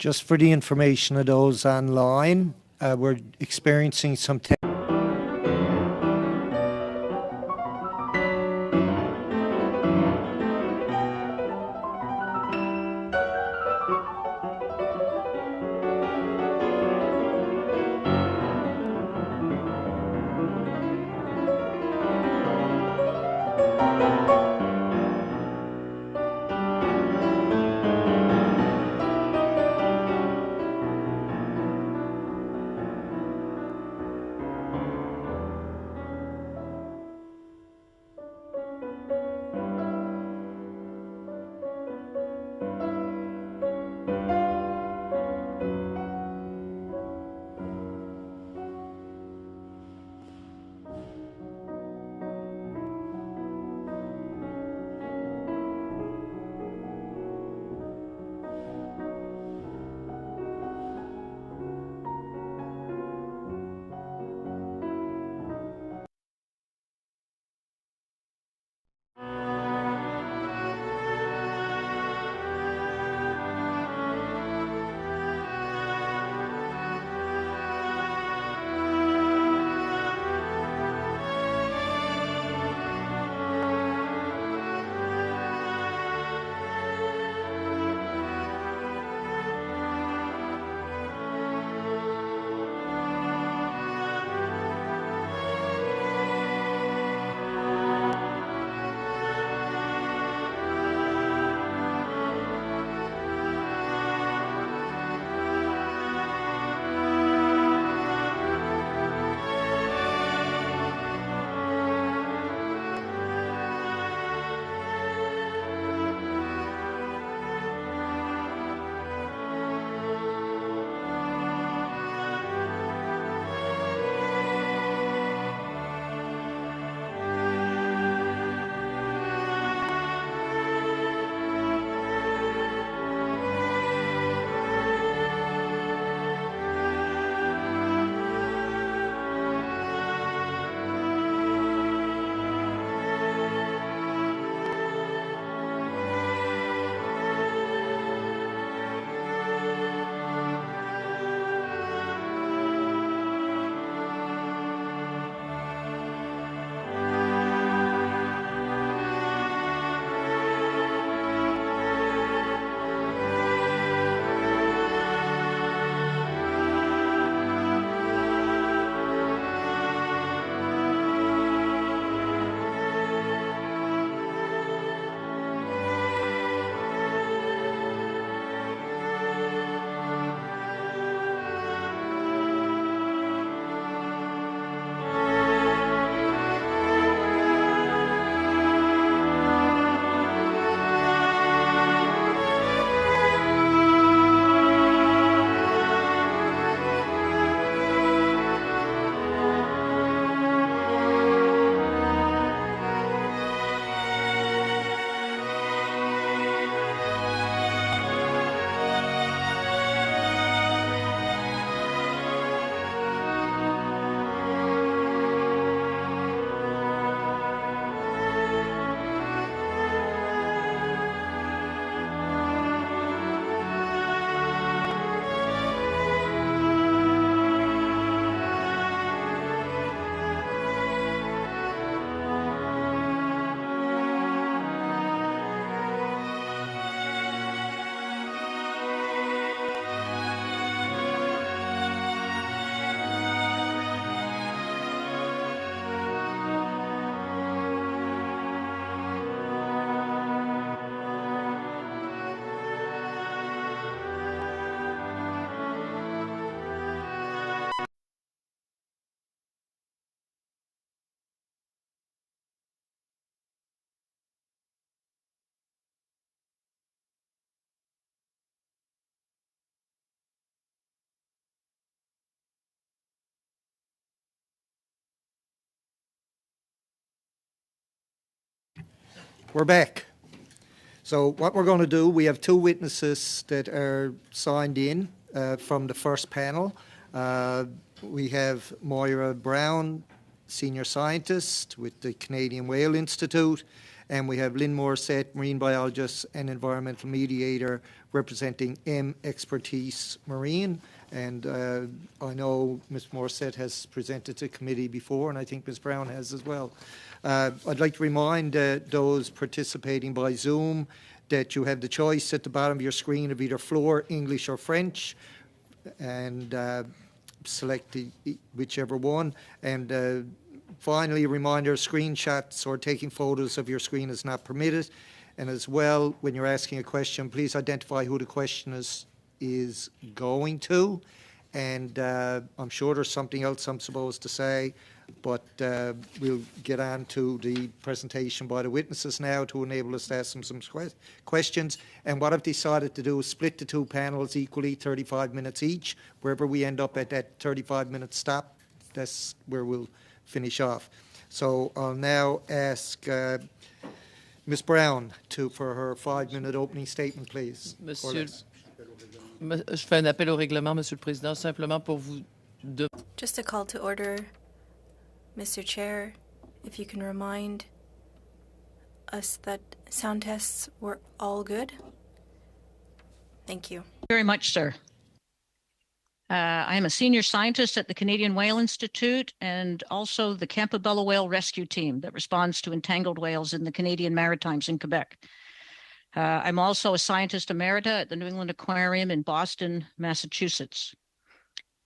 Just for the information of those online, we're experiencing some We're back. So what we're going to do, we have two witnesses that are signed in from the first panel. We have Moira Brown, Senior Scientist with the Canadian Whale Institute, And we have Lynn Morissette, marine biologist and environmental mediator, representing M Expertise Marine. And I know Ms. Morissette has presented to committee before, and I think Ms. Brown has as well. I'd like to remind those participating by Zoom that you have the choice at the bottom of your screen of either floor, English or French, and select whichever one. And finally, a reminder, screenshots or taking photos of your screen is not permitted. And as well, when you're asking a question, please identify who the question is going to. And I'm sure there's something else I'm supposed to say, but we'll get on to the presentation by the witnesses now to enable us to ask them some questions. And what I've decided to do is split the two panels equally, 35 minutes each. Wherever we end up at that 35-minute stop, that's where we'll finish off. So I'll now ask Ms. Brown for her 5-minute opening statement, please. Monsieur, je fais un appel au règlement, Monsieur le Président, simplement pour vous... Just a call to order, Mr. Chair, if you can remind us that sound tests were all good. Thank you. Very much, sir. I am a senior scientist at the Canadian Whale Institute and also the Campobello Whale Rescue Team that responds to entangled whales in the Canadian Maritimes in Quebec. I'm also a scientist emerita at the New England Aquarium in Boston, Massachusetts.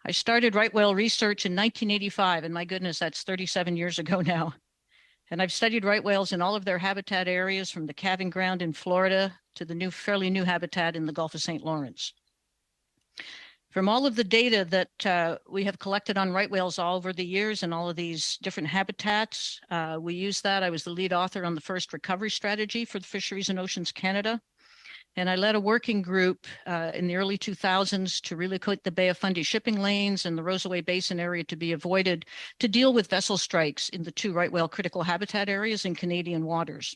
I started right whale research in 1985, and my goodness, that's 37 years ago now. And I've studied right whales in all of their habitat areas, from the calving ground in Florida to the fairly new habitat in the Gulf of St. Lawrence. From all of the data that we have collected on right whales all over the years and all of these different habitats, we use that. I was the lead author on the first recovery strategy for the Fisheries and Oceans Canada. And I led a working group in the early 2000s to relocate the Bay of Fundy shipping lanes and the Rosaway Basin area to be avoided to deal with vessel strikes in the two right whale critical habitat areas in Canadian waters.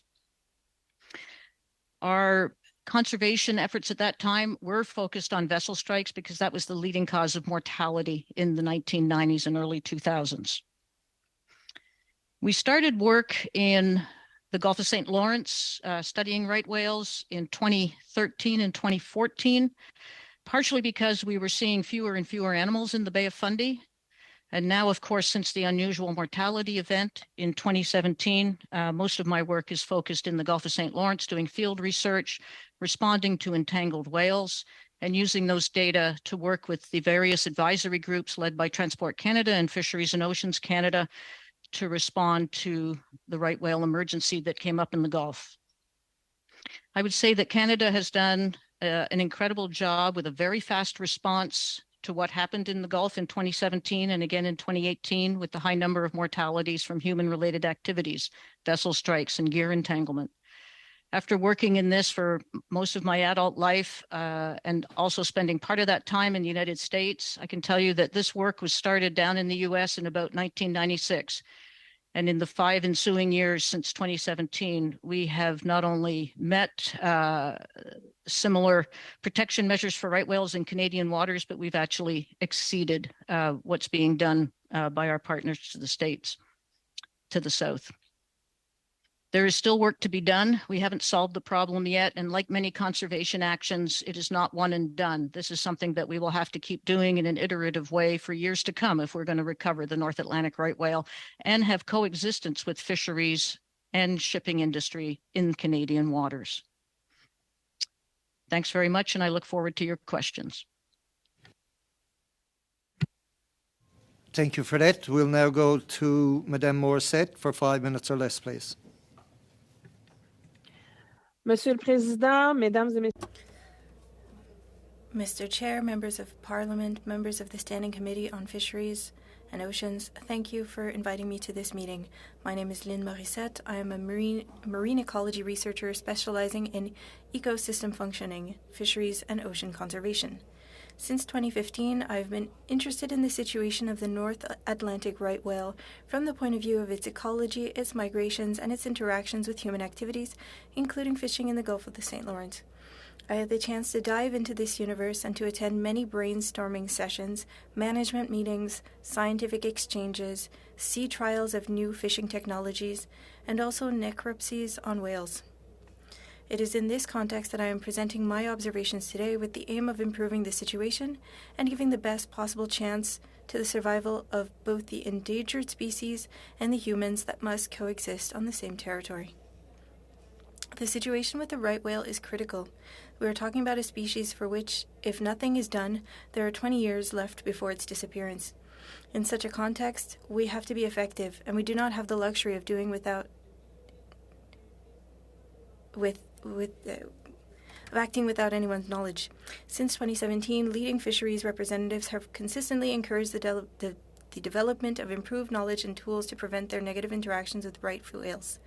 Our conservation efforts at that time were focused on vessel strikes because that was the leading cause of mortality in the 1990s and early 2000s. We started work in the Gulf of St. Lawrence, studying right whales in 2013 and 2014, partially because we were seeing fewer and fewer animals in the Bay of Fundy. And now, of course, since the unusual mortality event in 2017, most of my work is focused in the Gulf of St. Lawrence, doing field research, responding to entangled whales, and using those data to work with the various advisory groups led by Transport Canada and Fisheries and Oceans Canada to respond to the right whale emergency that came up in the Gulf. I would say that Canada has done an incredible job with a very fast response to what happened in the Gulf in 2017 and again in 2018 with the high number of mortalities from human-related activities, vessel strikes, and gear entanglement. After working in this for most of my adult life and also spending part of that time in the United States, I can tell you that this work was started down in the US in about 1996. And in the 5 ensuing years since 2017, we have not only met similar protection measures for right whales in Canadian waters, but we've actually exceeded what's being done by our partners to the States, to the south. There is still work to be done. We haven't solved the problem yet. And like many conservation actions, it is not one and done. This is something that we will have to keep doing in an iterative way for years to come if we're going to recover the North Atlantic right whale and have coexistence with fisheries and shipping industry in Canadian waters. Thanks very much, and I look forward to your questions. Thank you for that. We'll now go to Madame Morissette for 5 minutes or less, please. Monsieur le Président, Mesdames et Messieurs. Mr. Chair, members of Parliament, members of the Standing Committee on Fisheries and Oceans, thank you for inviting me to this meeting. My name is Lynn Morissette. I am a marine ecology researcher specializing in ecosystem functioning, fisheries, and ocean conservation. Since 2015, I've been interested in the situation of the North Atlantic right whale from the point of view of its ecology, its migrations, and its interactions with human activities, including fishing in the Gulf of the St. Lawrence. I had the chance to dive into this universe and to attend many brainstorming sessions, management meetings, scientific exchanges, sea trials of new fishing technologies, and also necropsies on whales. It is in this context that I am presenting my observations today with the aim of improving the situation and giving the best possible chance to the survival of both the endangered species and the humans that must coexist on the same territory. The situation with the right whale is critical. We are talking about a species for which, if nothing is done, there are 20 years left before its disappearance. In such a context, we have to be effective, and we do not have the luxury of doing of acting without anyone's knowledge. Since 2017, leading fisheries representatives have consistently encouraged the development of improved knowledge and tools to prevent their negative interactions with right whales.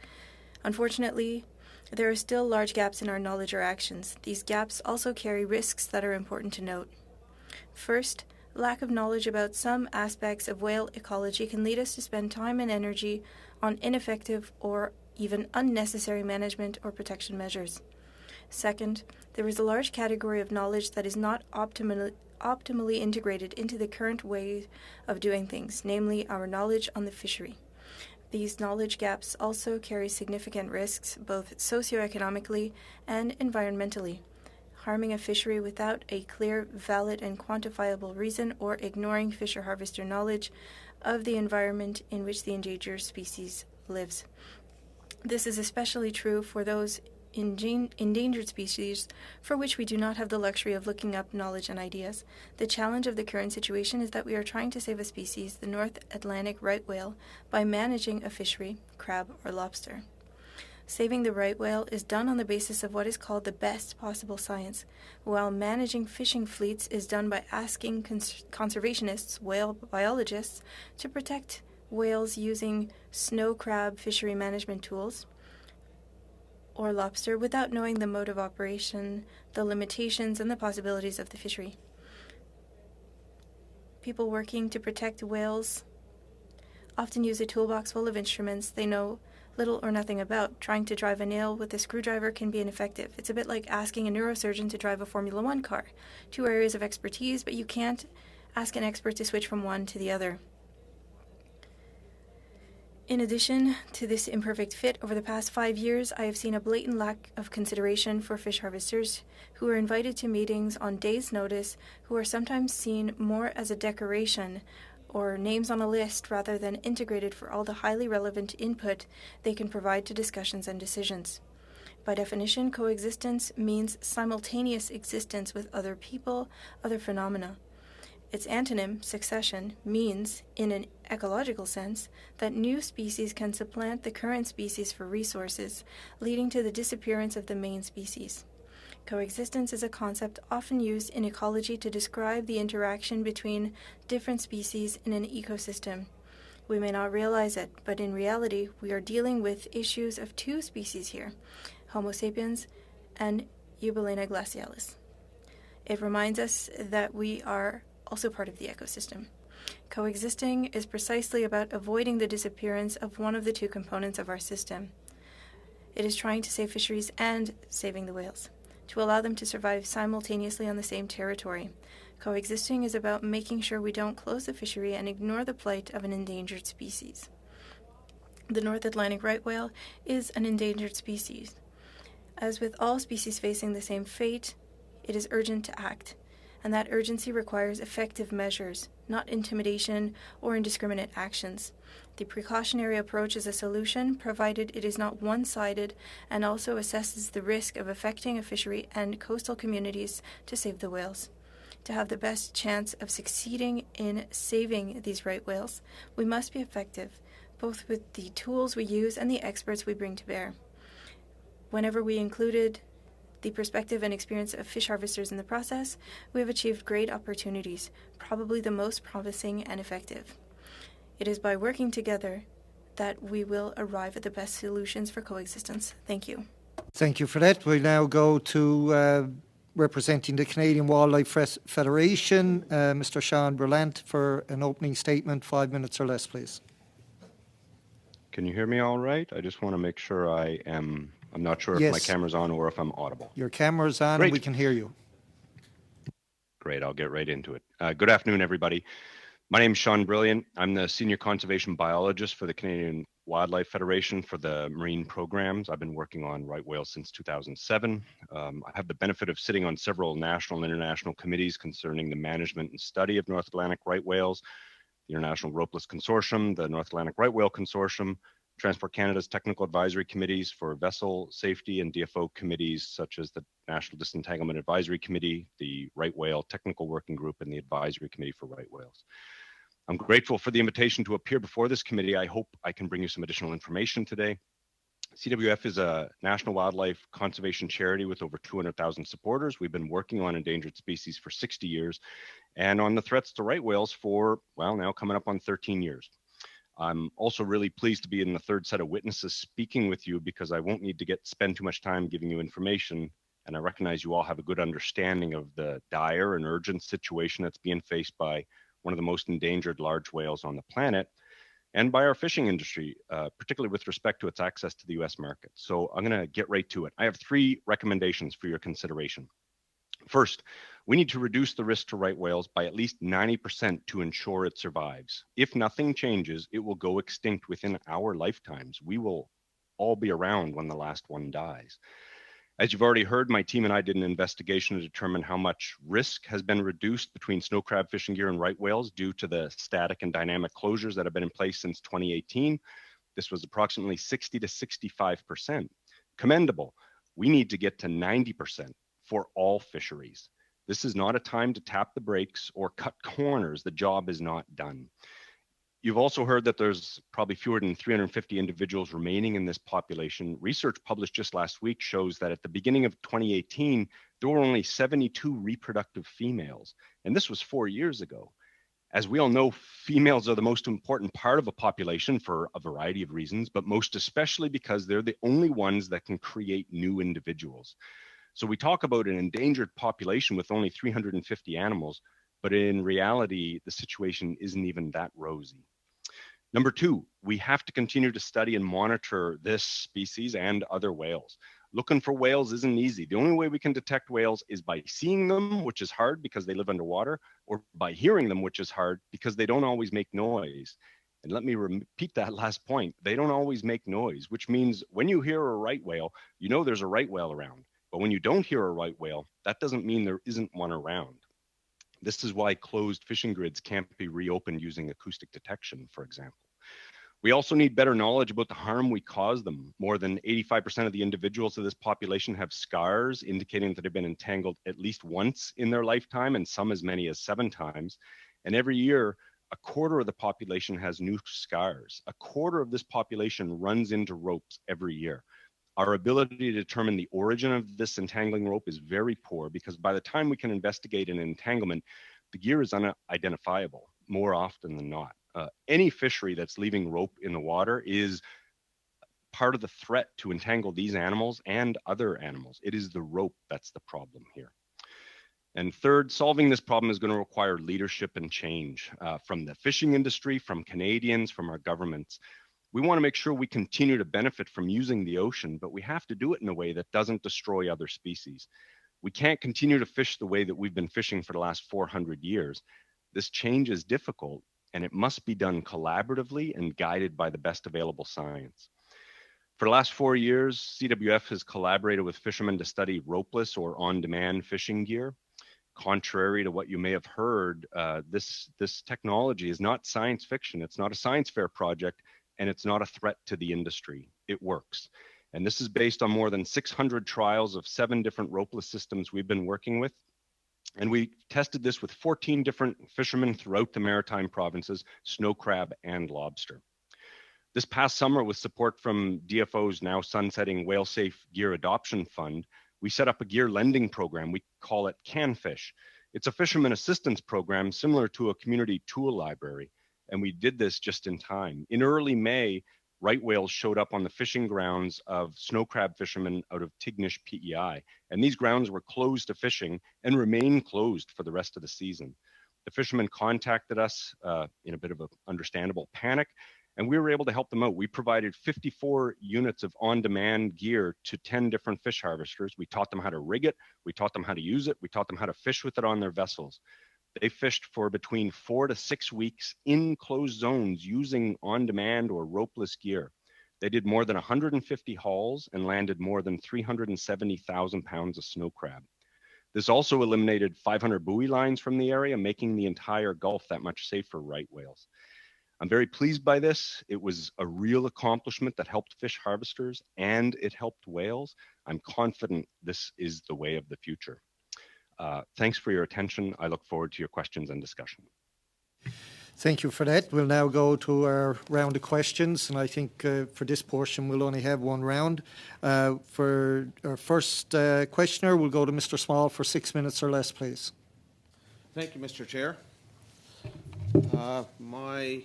Unfortunately, there are still large gaps in our knowledge or actions. These gaps also carry risks that are important to note. First, lack of knowledge about some aspects of whale ecology can lead us to spend time and energy on ineffective or even unnecessary management or protection measures. Second, there is a large category of knowledge that is not optimally integrated into the current way of doing things, namely our knowledge on the fishery. These knowledge gaps also carry significant risks, both socioeconomically and environmentally, harming a fishery without a clear, valid, and quantifiable reason, or ignoring fisher-harvester knowledge of the environment in which the endangered species lives. This is especially true for those endangered species for which we do not have the luxury of looking up knowledge and ideas. The challenge of the current situation is that we are trying to save a species, the North Atlantic right whale, by managing a fishery, crab or lobster. Saving the right whale is done on the basis of what is called the best possible science, while managing fishing fleets is done by asking conservationists, whale biologists, to protect whales using snow crab fishery management tools, or lobster, without knowing the mode of operation, the limitations, and the possibilities of the fishery. People working to protect whales often use a toolbox full of instruments they know little or nothing about. Trying to drive a nail with a screwdriver can be ineffective. It's a bit like asking a neurosurgeon to drive a Formula One car. Two areas of expertise, but you can't ask an expert to switch from one to the other. In addition to this imperfect fit, over the past 5 years, I have seen a blatant lack of consideration for fish harvesters who are invited to meetings on days' notice, who are sometimes seen more as a decoration or names on a list rather than integrated for all the highly relevant input they can provide to discussions and decisions. By definition, coexistence means simultaneous existence with other people, other phenomena. Its antonym, succession, means, in an ecological sense, that new species can supplant the current species for resources, leading to the disappearance of the main species. Coexistence is a concept often used in ecology to describe the interaction between different species in an ecosystem. We may not realize it, but in reality, we are dealing with issues of two species here, Homo sapiens and Eubalaena glacialis. It reminds us that we are also part of the ecosystem. Coexisting is precisely about avoiding the disappearance of one of the two components of our system. It is trying to save fisheries and saving the whales, to allow them to survive simultaneously on the same territory. Coexisting is about making sure we don't close the fishery and ignore the plight of an endangered species. The North Atlantic right whale is an endangered species. As with all species facing the same fate, it is urgent to act, and that urgency requires effective measures, not intimidation or indiscriminate actions. The precautionary approach is a solution, provided it is not one-sided and also assesses the risk of affecting a fishery and coastal communities to save the whales. To have the best chance of succeeding in saving these right whales, we must be effective, both with the tools we use and the experts we bring to bear. Whenever we included the perspective and experience of fish harvesters in the process, we have achieved great opportunities, probably the most promising and effective. It is by working together that we will arrive at the best solutions for coexistence. Thank you. Thank you for that. We now go to representing the Canadian Wildlife Federation, Mr. Sean Berlant, for an opening statement, 5 minutes or less, please. Can you hear me all right? I just want to make sure I'm not sure if my Yes. camera's on or if I'm audible. Your camera's on Great. and we can hear you. Great, I'll get right into it. Good afternoon, everybody. My name is Sean Brilliant. I'm the Senior Conservation Biologist for the Canadian Wildlife Federation for the marine programs. I've been working on right whales since 2007. I have the benefit of sitting on several national and international committees concerning the management and study of North Atlantic right whales, the International Ropeless Consortium, the North Atlantic Right Whale Consortium, Transport Canada's technical advisory committees for vessel safety, and DFO committees such as the National Disentanglement Advisory Committee, the Right Whale Technical Working Group, and the Advisory Committee for Right Whales. I'm grateful for the invitation to appear before this committee. I hope I can bring you some additional information today. CWF is a national wildlife conservation charity with over 200,000 supporters. We've been working on endangered species for 60 years and on the threats to right whales for, well, now coming up on 13 years. I'm also really pleased to be in the third set of witnesses speaking with you because I won't need to spend too much time giving you information, and I recognize you all have a good understanding of the dire and urgent situation that's being faced by one of the most endangered large whales on the planet, and by our fishing industry, particularly with respect to its access to the US market. So I'm gonna get right to it. I have 3 recommendations for your consideration. First, we need to reduce the risk to right whales by at least 90% to ensure it survives. If nothing changes, it will go extinct within our lifetimes. We will all be around when the last one dies. As you've already heard, my team and I did an investigation to determine how much risk has been reduced between snow crab fishing gear and right whales due to the static and dynamic closures that have been in place since 2018. This was approximately 60 to 65%. Commendable. We need to get to 90% for all fisheries. This is not a time to tap the brakes or cut corners. The job is not done. You've also heard that there's probably fewer than 350 individuals remaining in this population. Research published just last week shows that at the beginning of 2018, there were only 72 reproductive females, and this was 4 years ago. As we all know, females are the most important part of a population for a variety of reasons, but most especially because they're the only ones that can create new individuals. So we talk about an endangered population with only 350 animals, but in reality, the situation isn't even that rosy. Number 2, we have to continue to study and monitor this species and other whales. Looking for whales isn't easy. The only way we can detect whales is by seeing them, which is hard because they live underwater, or by hearing them, which is hard because they don't always make noise. And let me repeat that last point. They don't always make noise, which means when you hear a right whale, you know there's a right whale around. But when you don't hear a right whale, that doesn't mean there isn't one around. This is why closed fishing grids can't be reopened using acoustic detection, for example. We also need better knowledge about the harm we cause them. More than 85% of the individuals of this population have scars, indicating that they've been entangled at least once in their lifetime, and some as many as 7 times. And every year, a quarter of the population has new scars. A quarter of this population runs into ropes every year. Our ability to determine the origin of this entangling rope is very poor because by the time we can investigate an entanglement, the gear is unidentifiable more often than not. Any fishery that's leaving rope in the water is part of the threat to entangle these animals and other animals. It is the rope that's the problem here. And third, solving this problem is going to require leadership and change from the fishing industry, from Canadians, from our governments. We want to make sure we continue to benefit from using the ocean, but we have to do it in a way that doesn't destroy other species. We can't continue to fish the way that we've been fishing for the last 400 years. This change is difficult, and it must be done collaboratively and guided by the best available science. For the last 4 years, CWF has collaborated with fishermen to study ropeless or on-demand fishing gear. Contrary to what you may have heard, this technology is not science fiction. It's not a science fair project, and it's not a threat to the industry. It works. And this is based on more than 600 trials of 7 different ropeless systems we've been working with. And we tested this with 14 different fishermen throughout the maritime provinces, snow crab and lobster. This past summer, with support from DFO's now sunsetting Whale Safe Gear Adoption Fund, we set up a gear lending program. We call it CanFish. It's a fisherman assistance program similar to a community tool library. And we did this just in time. In early May, right whales showed up on the fishing grounds of snow crab fishermen out of Tignish PEI. And these grounds were closed to fishing and remain closed for the rest of the season. The fishermen contacted us in a bit of an understandable panic, and we were able to help them out. We provided 54 units of on-demand gear to 10 different fish harvesters. We taught them how to rig it. We taught them how to use it. We taught them how to fish with it on their vessels. They fished for between 4 to 6 weeks in closed zones using on-demand or ropeless gear. They did more than 150 hauls and landed more than 370,000 pounds of snow crab. This also eliminated 500 buoy lines from the area, making the entire Gulf that much safer for right whales. I'm very pleased by this. It was a real accomplishment that helped fish harvesters and it helped whales. I'm confident this is the way of the future. Thanks for your attention. I look forward to your questions and discussion. Thank you for that. We'll now go to our round of questions, and I think for this portion we'll only have one round. For our first questioner, we'll go to Mr. Small for 6 minutes or less, please. Thank you, Mr. Chair. My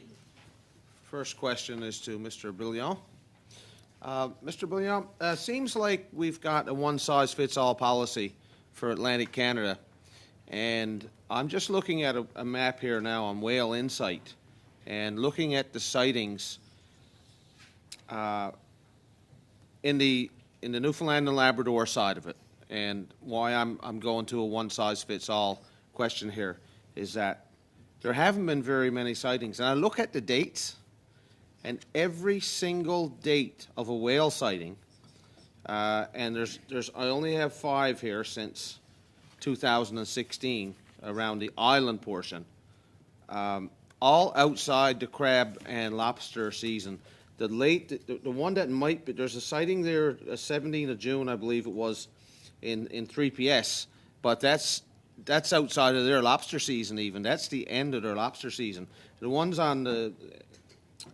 first question is to Mr. Brilliant. Mr. Brilliant, seems like we've got a one-size-fits-all policy for Atlantic Canada, and I'm just looking at a map here now on Whale Insight and looking at the sightings in the Newfoundland and Labrador side of it. And why I'm going to a one-size-fits-all question here is that there haven't been very many sightings. And I look at the dates, and every single date of a whale sighting, and I only have 5 here since 2016 around the island portion, all outside the crab and lobster season. The one that might be, there's a sighting there, 17th of June, I believe it was, in 3PS, but that's outside of their lobster season even. That's the end of their lobster season. The ones on the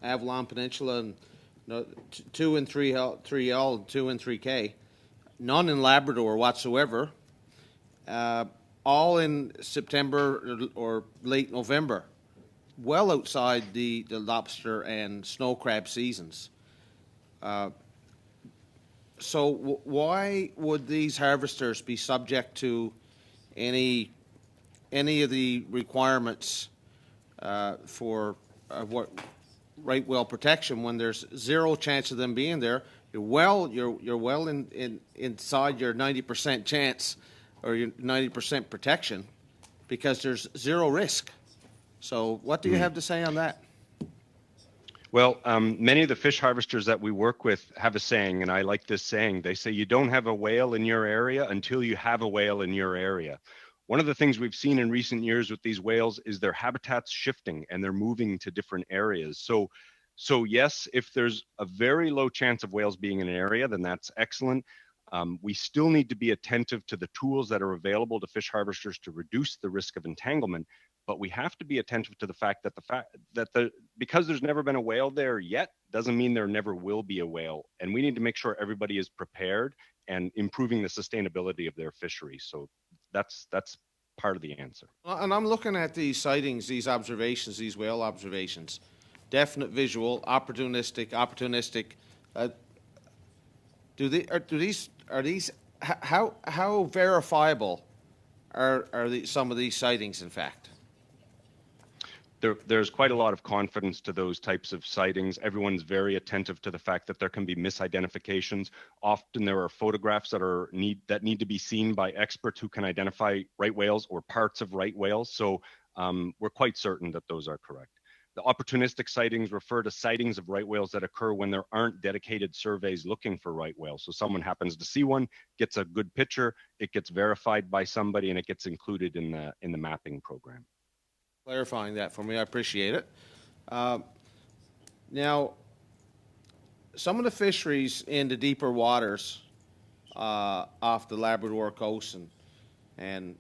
Avalon Peninsula, and 2 and 3L, 2 and 3K, none in Labrador whatsoever, all in September or late November, well outside the lobster and snow crab seasons. So why would these harvesters be subject to any of the requirements for what right whale protection when there's zero chance of them being there? You're well inside your 90% chance or your 90% protection because there's zero risk. So what do you have to say on that? Well, many of the fish harvesters that we work with have a saying, and I like this saying. They say you don't have a whale in your area until you have a whale in your area. One of the things we've seen in recent years with these whales is their habitat's shifting and they're moving to different areas. So yes, if there's a very low chance of whales being in an area, then that's excellent. We still need to be attentive to the tools that are available to fish harvesters to reduce the risk of entanglement. But we have to be attentive to the fact that because there's never been a whale there yet doesn't mean there never will be a whale. And we need to make sure everybody is prepared and improving the sustainability of their fisheries. So that's part of the answer. And I'm looking at these sightings, these observations, these whale observations. Definite visual, opportunistic. How verifiable are some of these sightings, in fact? There's quite a lot of confidence to those types of sightings. Everyone's very attentive to the fact that there can be misidentifications. Often there are photographs that need to be seen by experts who can identify right whales or parts of right whales. So we're quite certain that those are correct. The opportunistic sightings refer to sightings of right whales that occur when there aren't dedicated surveys looking for right whales. So someone happens to see one, gets a good picture, it gets verified by somebody, and it gets included in the mapping program. Clarifying that for me, I appreciate it. Now, some of the fisheries in the deeper waters off the Labrador coast and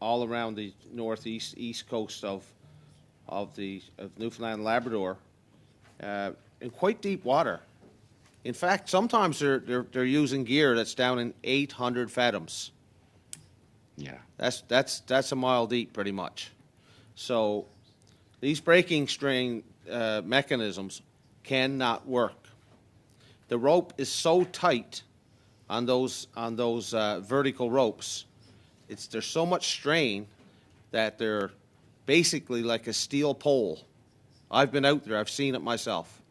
all around the east coast of Newfoundland and Labrador, in quite deep water. In fact, sometimes they're using gear that's down in 800 fathoms. Yeah, that's a mile deep, pretty much. So these breaking strain mechanisms cannot work. The rope is so tight on those vertical ropes. There's so much strain that they're basically like a steel pole. I've been out there. I've seen it myself.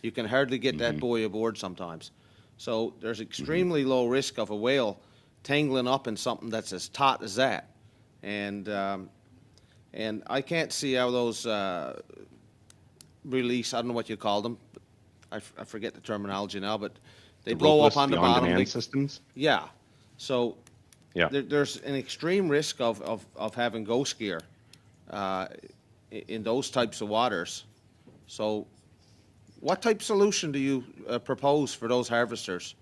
You can hardly get that buoy aboard sometimes. So there's extremely low risk of a whale tangling up in something that's as taut as that. And I can't see how those release, I don't know what you call them. I forget the terminology now, but they blow up on the bottom. On-demand systems? Yeah. So yeah. There's an extreme risk of having ghost gear in those types of waters. So what type of solution do you propose for those harvesters?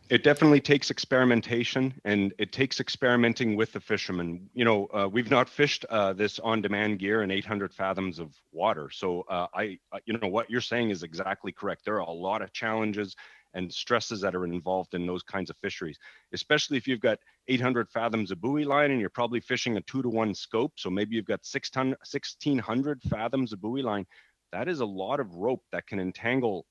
It definitely takes experimentation, and it takes experimenting with the fishermen. You know, we've not fished this on-demand gear in 800 fathoms of water. So you know, what you're saying is exactly correct. There are a lot of challenges and stresses that are involved in those kinds of fisheries, especially if you've got 800 fathoms of buoy line and you're probably fishing a 2-to-1 scope. So maybe you've got 1,600 fathoms of buoy line. That is a lot of rope that can entangle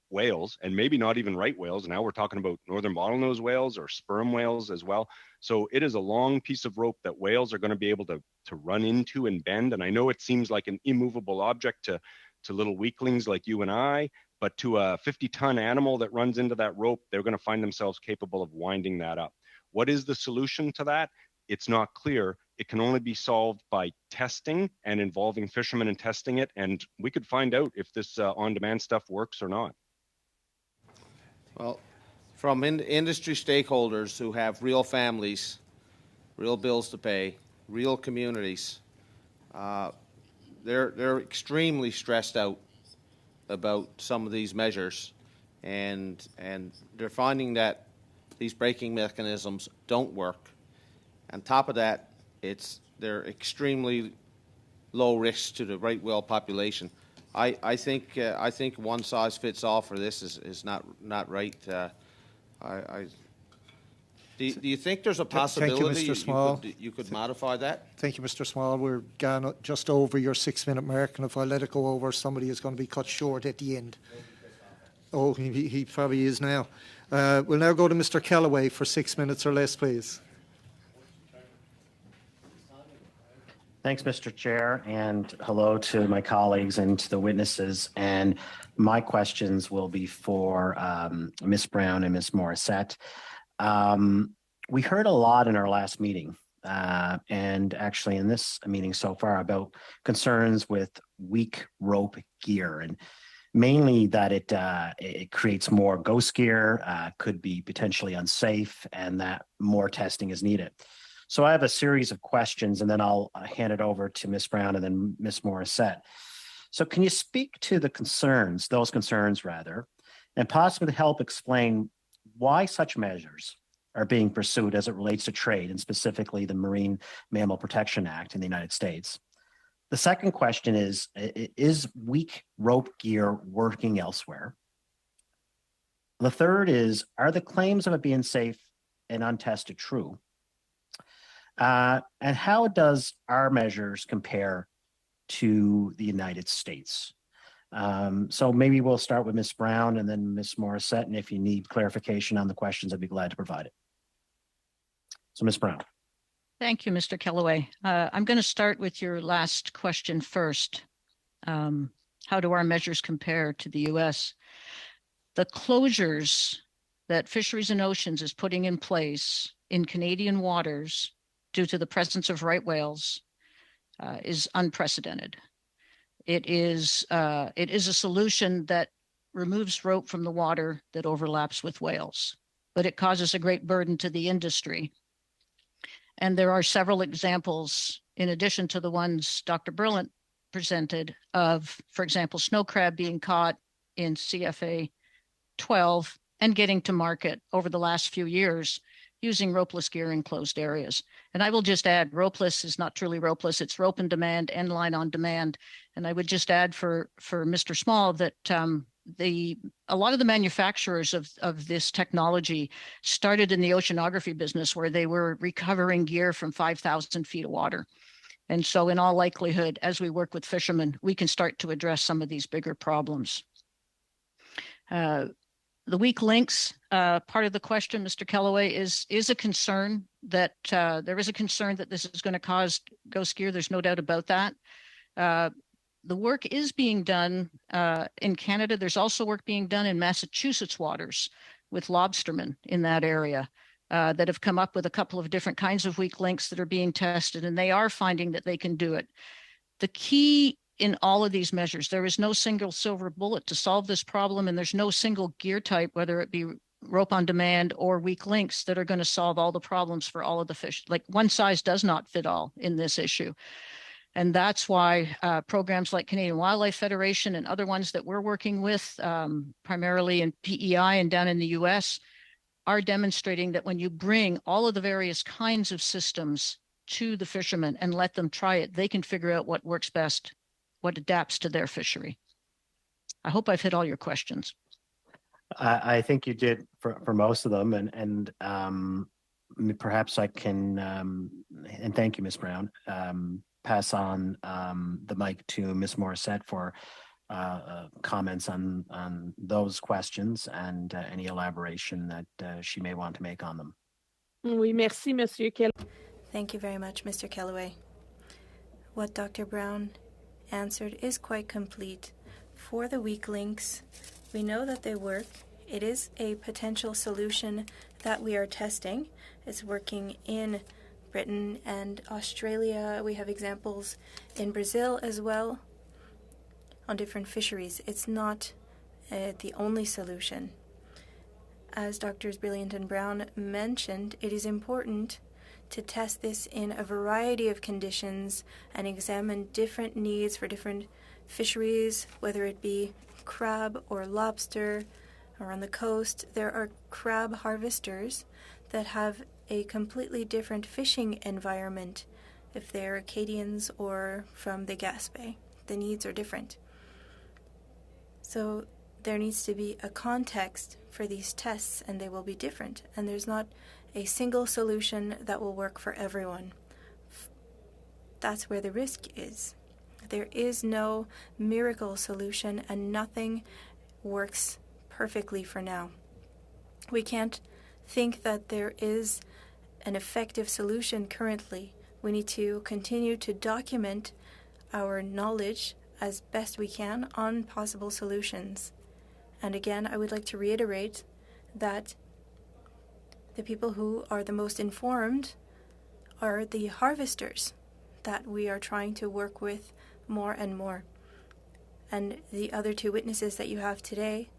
whales, and maybe not even right whales. Now we're talking about northern bottlenose whales or sperm whales as well. So it is a long piece of rope that whales are going to be able to run into and bend. And I know it seems like an immovable object to little weaklings like you and I, but to a 50-ton animal that runs into that rope, they're going to find themselves capable of winding that up. What is the solution to that? It's not clear. It can only be solved by testing and involving fishermen and testing it. And we could find out if this on-demand stuff works or not. Well, from industry stakeholders who have real families, real bills to pay, real communities, they're extremely stressed out about some of these measures, and they're finding that these braking mechanisms don't work. On top of that, they're extremely low risk to the right whale population. I think one size fits all for this is not right. Do you think there's a possibility you could modify that? Thank you, Mr. Small. We're gone just over your 6-minute mark, and if I let it go over, somebody is going to be cut short at the end. Oh, he probably is now. We'll now go to Mr. Kellaway for 6 minutes or less, please. Thanks, Mr. Chair, and hello to my colleagues and to the witnesses. And my questions will be for Ms. Brown and Ms. Morissette. We heard a lot in our last meeting, and actually in this meeting so far, about concerns with weak rope gear, and mainly that it creates more ghost gear, could be potentially unsafe, and that more testing is needed. So I have a series of questions, and then I'll hand it over to Ms. Brown and then Ms. Morissette. So can you speak to those concerns rather, and possibly help explain why such measures are being pursued as it relates to trade, and specifically the Marine Mammal Protection Act in the United States? The second question is weak rope gear working elsewhere? The third is, are the claims of it being safe and untested true? And how does our measures compare to the United States? So maybe we'll start with Ms. Brown and then Ms. Morissette, and if you need clarification on the questions, I'd be glad to provide it. So Ms. Brown. Thank you, Mr. Kellaway. I'm going to start with your last question first. How do our measures compare to the U.S.? The closures that Fisheries and Oceans is putting in place in Canadian waters due to the presence of right whales is unprecedented. It is a solution that removes rope from the water that overlaps with whales, but it causes a great burden to the industry. And there are several examples, in addition to the ones Dr. Brillant presented, of, for example, snow crab being caught in CFA 12 and getting to market over the last few years using ropeless gear in closed areas. And I will just add, ropeless is not truly ropeless, it's rope in demand and line on demand. And I would just add for Mr. Small that a lot of the manufacturers of this technology started in the oceanography business, where they were recovering gear from 5,000 feet of water. And so in all likelihood, as we work with fishermen, we can start to address some of these bigger problems. The weak links, part of the question, Mr. Kellaway, is a concern that there is a concern that this is going to cause ghost gear. There's no doubt about that. The work is being done in Canada. There's also work being done in Massachusetts waters with lobstermen in that area that have come up with a couple of different kinds of weak links that are being tested, and they are finding that they can do it. The key in all of these measures, there is no single silver bullet to solve this problem, and there's no single gear type, whether it be rope on demand or weak links, that are going to solve all the problems for all of the fish. Like, one size does not fit all in this issue. And that's why programs like Canadian Wildlife Federation and other ones that we're working with, primarily in PEI and down in the US, are demonstrating that when you bring all of the various kinds of systems to the fishermen and let them try it, they can figure out what works best, what adapts to their fishery. I hope I've hit all your questions. I think you did for most of them, and perhaps I can, and thank you, Ms. Brown, pass on the mic to Ms. Morissette for comments on those questions and any elaboration that she may want to make on them. Oui, merci, Monsieur Kellaway. Thank you very much, Mr. Kellaway. What Dr. Brown answered is quite complete. For the weak links, we know that they work. It is a potential solution that we are testing. It's working in Britain and Australia. We have examples in Brazil as well on different fisheries. It's not the only solution. As Drs. Brilliant and Brown mentioned, it is important to test this in a variety of conditions and examine different needs for different fisheries, whether it be crab or lobster or on the coast. There are crab harvesters that have a completely different fishing environment if they're Acadians or from the Gaspé. The needs are different. So there needs to be a context for these tests, and they will be different. And there's not a single solution that will work for everyone. That's where the risk is. There is no miracle solution, and nothing works perfectly for now. We can't think that there is an effective solution currently. We need to continue to document our knowledge as best we can on possible solutions. And again, I would like to reiterate that the people who are the most informed are the harvesters that we are trying to work with more and more. And the other two witnesses that you have today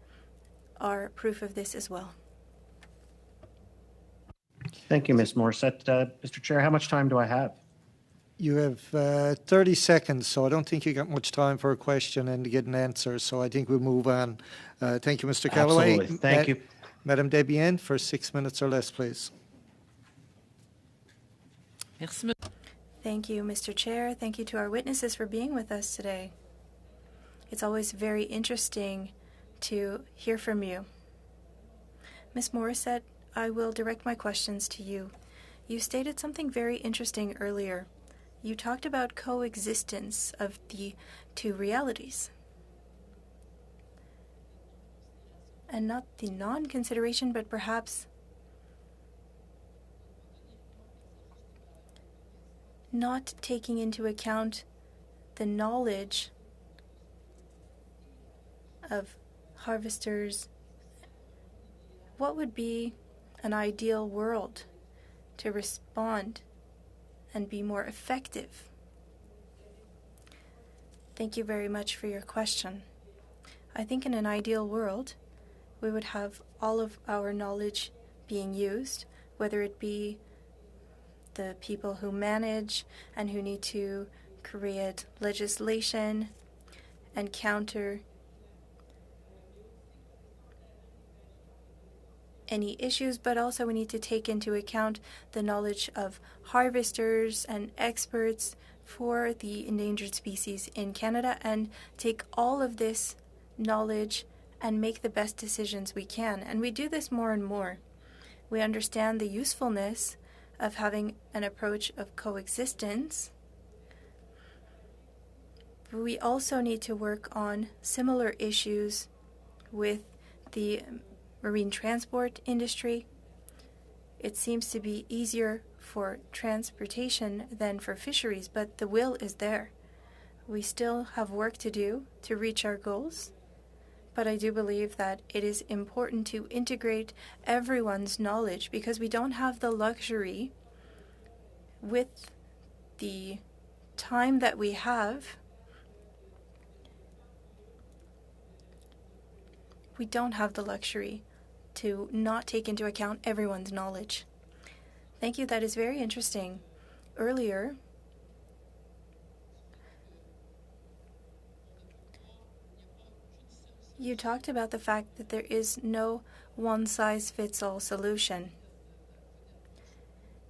are proof of this as well. Thank you, Ms. Morissette. Mr. Chair, how much time do I have? You have 30 seconds, so I don't think you got much time for a question and to get an answer, so I think we'll move on. Thank you, Mr. Kellaway. Absolutely. Thank you. Madam Debienne, for 6 minutes or less, please. Merci. Thank you, Mr. Chair. Thank you to our witnesses for being with us today. It's always very interesting to hear from you. Ms. Morissette, I will direct my questions to you. You stated something very interesting earlier. You talked about coexistence of the two realities. And not the non-consideration, but perhaps not taking into account the knowledge of harvesters. What would be an ideal world to respond and be more effective? Thank you very much for your question. I think in an ideal world, we would have all of our knowledge being used, whether it be the people who manage and who need to create legislation and counter any issues, but also we need to take into account the knowledge of harvesters and experts for the endangered species in Canada and take all of this knowledge and make the best decisions we can. And we do this more and more. We understand the usefulness of having an approach of coexistence, But we also need to work on similar issues with the marine transport industry. It seems to be easier for transportation than for fisheries, but the will is there. We still have work to do to reach our goals, but I do believe that it is important to integrate everyone's knowledge because we don't have the luxury with the time that we have. We don't have the luxury to not take into account everyone's knowledge. Thank you. That is very interesting. Earlier, you talked about the fact that there is no one-size-fits-all solution.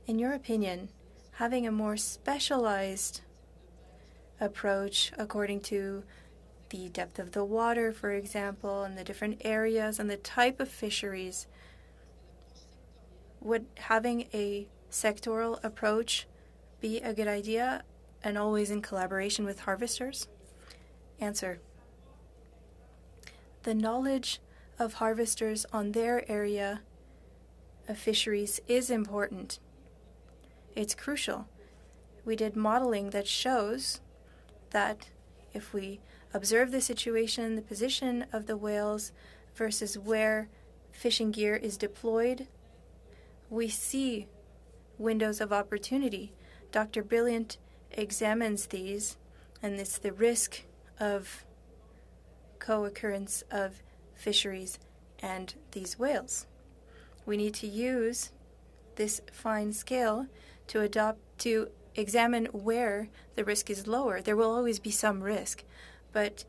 In your opinion, having a more specialized approach according to the depth of the water, for example, and the different areas and the type of fisheries, would having a sectoral approach be a good idea and always in collaboration with harvesters? Answer. The knowledge of harvesters on their area of fisheries is important. It's crucial. We did modeling that shows that if we observe the situation, the position of the whales versus where fishing gear is deployed, we see windows of opportunity. Dr. Brilliant examines these, and it's the risk of co-occurrence of fisheries and these whales. We need to use this fine scale to examine where the risk is lower. There will always be some risk, but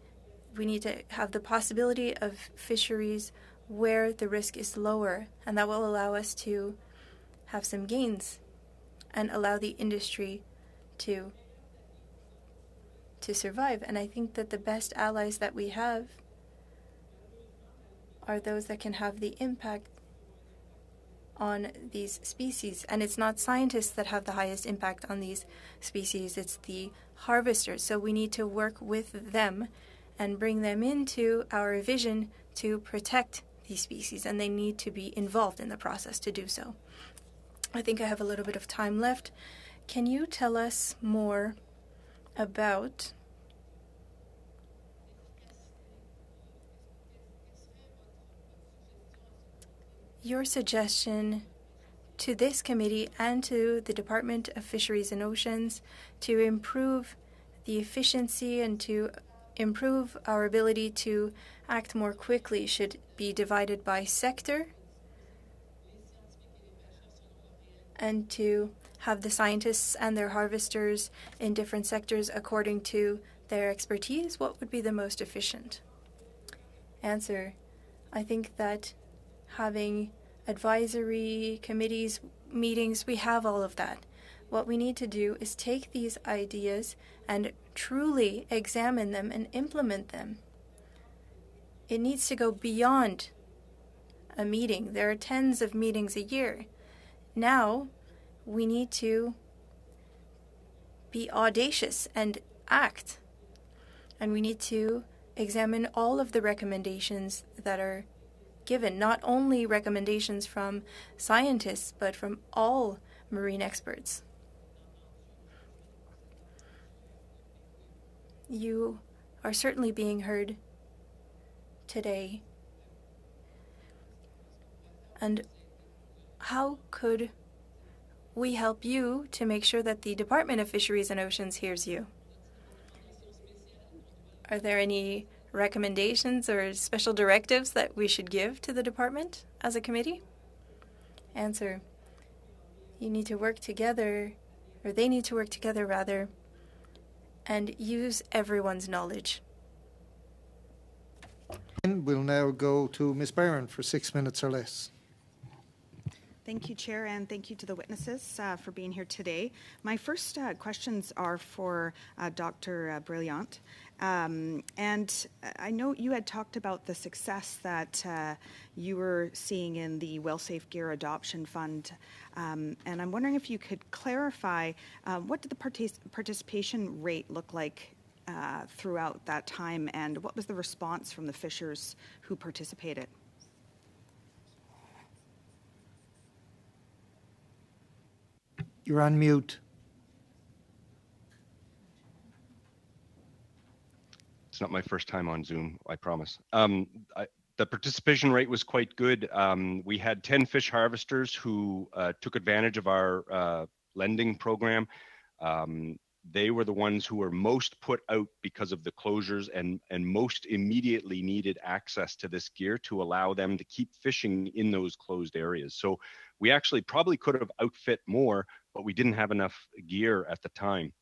we need to have the possibility of fisheries where the risk is lower, and that will allow us to have some gains and allow the industry to survive. And I think that the best allies that we have are those that can have the impact on these species. And it's not scientists that have the highest impact on these species, it's the harvesters. So we need to work with them and bring them into our vision to protect these species, and they need to be involved in the process to do so. I think I have a little bit of time left. Can you tell us more about your suggestion to this committee and to the Department of Fisheries and Oceans to improve the efficiency and to improve our ability to act more quickly? Should be divided by sector and to have the scientists and their harvesters in different sectors according to their expertise? What would be the most efficient? Answer. I think that having advisory committees, meetings, we have all of that. What we need to do is take these ideas and truly examine them and implement them. It needs to go beyond a meeting. There are tens of meetings a year. Now, we need to be audacious and act. And we need to examine all of the recommendations that are given, not only recommendations from scientists, but from all marine experts. You are certainly being heard today. And how could we help you to make sure that the Department of Fisheries and Oceans hears you? Are there any recommendations or special directives that we should give to the department as a committee? Answer. You need to work together, or they need to work together rather, and use everyone's knowledge. And we'll now go to Ms. Barron for 6 minutes or less. Thank you, Chair, and thank you to the witnesses for being here today. My first questions are for Dr. Brilliant. And I know you had talked about the success that you were seeing in the Well Safe Gear Adoption Fund. And I'm wondering if you could clarify what did the participation rate look like throughout that time, and what was the response from the fishers who participated? You're on mute. It's not my first time on Zoom, I promise. The participation rate was quite good. We had 10 fish harvesters who took advantage of our lending program. They were the ones who were most put out because of the closures and most immediately needed access to this gear to allow them to keep fishing in those closed areas. So we actually probably could have outfit more, but we didn't have enough gear at the time.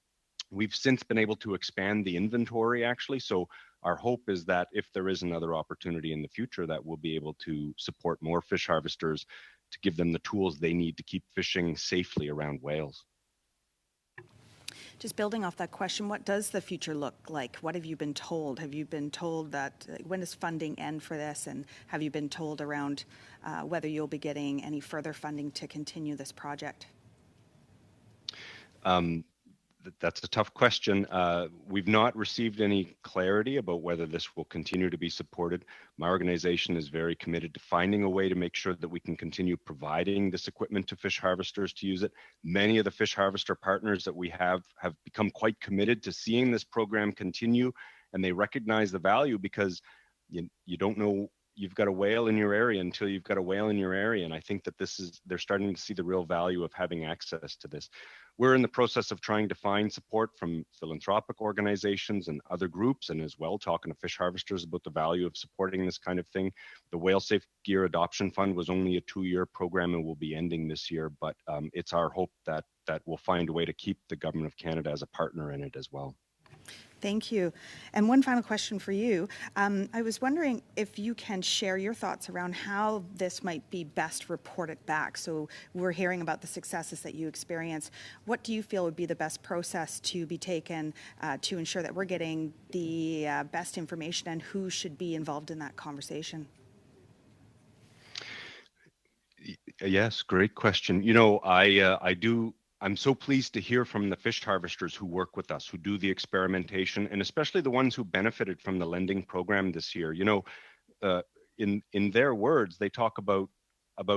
We've since been able to expand the inventory actually. So our hope is that if there is another opportunity in the future, that we'll be able to support more fish harvesters to give them the tools they need to keep fishing safely around whales. Just building off that question, what does the future look like? What have you been told? Have you been told that when does funding end for this? And have you been told around whether you'll be getting any further funding to continue this project? That's a tough question. We've not received any clarity about whether this will continue to be supported. My organization is very committed to finding a way to make sure that we can continue providing this equipment to fish harvesters to use it. Many of the fish harvester partners that we have become quite committed to seeing this program continue, and they recognize the value because you don't know you've got a whale in your area until you've got a whale in your area. And I think that they're starting to see the real value of having access to this. We're in the process of trying to find support from philanthropic organizations and other groups, and as well talking to fish harvesters about the value of supporting this kind of thing. The Whale Safe Gear Adoption Fund was only a 2-year program and will be ending this year, but it's our hope that we'll find a way to keep the Government of Canada as a partner in it as well. Thank you. And one final question for you. I was wondering if you can share your thoughts around how this might be best reported back. So we're hearing about the successes that you experience. What do you feel would be the best process to be taken to ensure that we're getting the best information, and who should be involved in that conversation? Yes, great question. I'm so pleased to hear from the fish harvesters who work with us, who do the experimentation, and especially the ones who benefited from the lending program this year. In their words, they talk about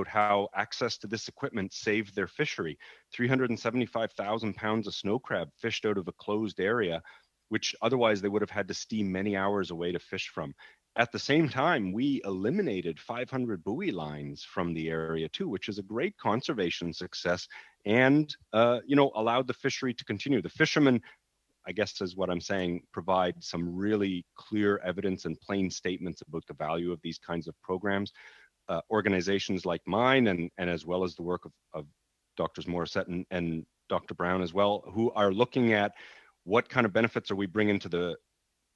how access to this equipment saved their fishery. 375,000 pounds of snow crab fished out of a closed area, which otherwise they would have had to steam many hours away to fish from. At the same time, we eliminated 500 buoy lines from the area too, which is a great conservation success, and allowed the fishery to continue. The fishermen, I guess is what I'm saying, provide some really clear evidence and plain statements about the value of these kinds of programs. Organizations like mine, and as well as the work of Drs. Morissette and Dr. Brown as well, who are looking at what kind of benefits are we bringing to the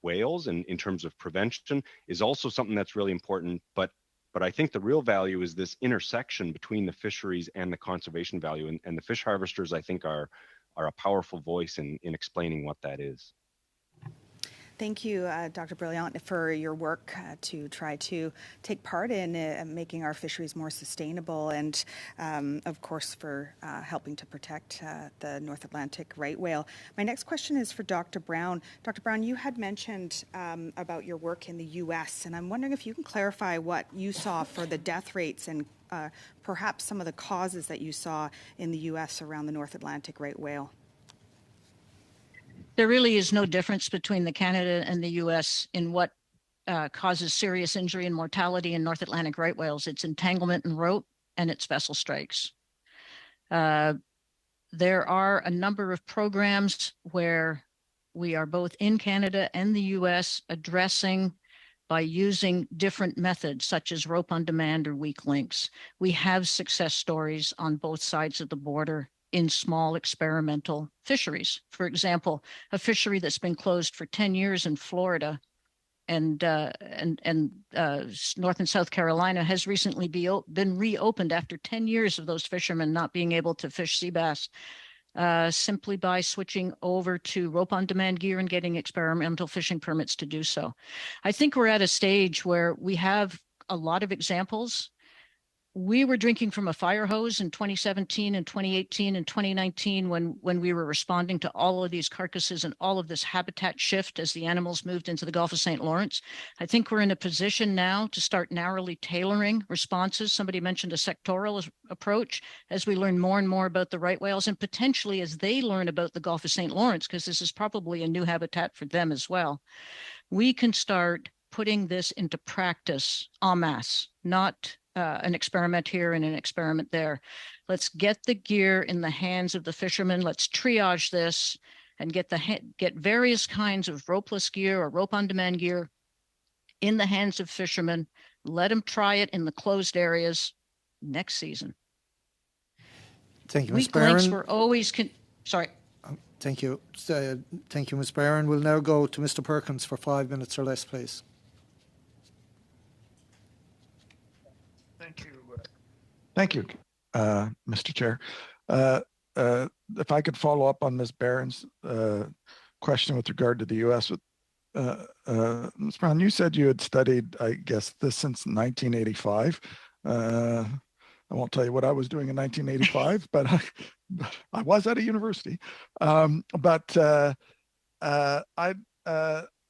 whales and in terms of prevention, is also something that's really important. But I think the real value is this intersection between the fisheries and the conservation value. And the fish harvesters, I think, are a powerful voice in explaining what that is. Thank you, Dr. Brilliant, for your work to try to take part in making our fisheries more sustainable, and of course for helping to protect the North Atlantic right whale. My next question is for Dr. Brown. Dr. Brown, you had mentioned about your work in the U.S., and I'm wondering if you can clarify what you saw for the death rates and perhaps some of the causes that you saw in the U.S. around the North Atlantic right whale. There really is no difference between the Canada and the U.S. in what causes serious injury and mortality in North Atlantic right whales. It's entanglement and rope, and it's vessel strikes. There are a number of programs where we are both in Canada and the U.S. addressing by using different methods, such as rope on demand or weak links. We have success stories on both sides of the border in small experimental fisheries. For example, a fishery that's been closed for 10 years in Florida and North and South Carolina has recently been reopened after 10 years of those fishermen not being able to fish sea bass, simply by switching over to rope on demand gear and getting experimental fishing permits to do so. I think we're at a stage where we have a lot of examples we were drinking from a fire hose in 2017 and 2018 and 2019 when we were responding to all of these carcasses and all of this habitat shift as the animals moved into the Gulf of St. Lawrence. I think we're in a position now to start narrowly tailoring responses. Somebody mentioned a sectoral approach as we learn more and more about the right whales, and potentially as they learn about the Gulf of St. Lawrence, because this is probably a new habitat for them as well. We can start putting this into practice en masse, not an experiment here and an experiment there. Let's get the gear in the hands of the fishermen. Let's triage this and get various kinds of ropeless gear or rope on demand gear in the hands of fishermen. Let them try it in the closed areas next season. Thank you, Ms. Weak links Barron. were always sorry. Thank you. Thank you, Ms. Barron. We'll now go to Mr. Perkins for 5 minutes or less, please. Thank you, Mr. Chair. If I could follow up on Ms. Barron's question with regard to the U.S. Ms. Brown, you said you had studied, I guess, this since 1985. I won't tell you what I was doing in 1985, but I was at a university.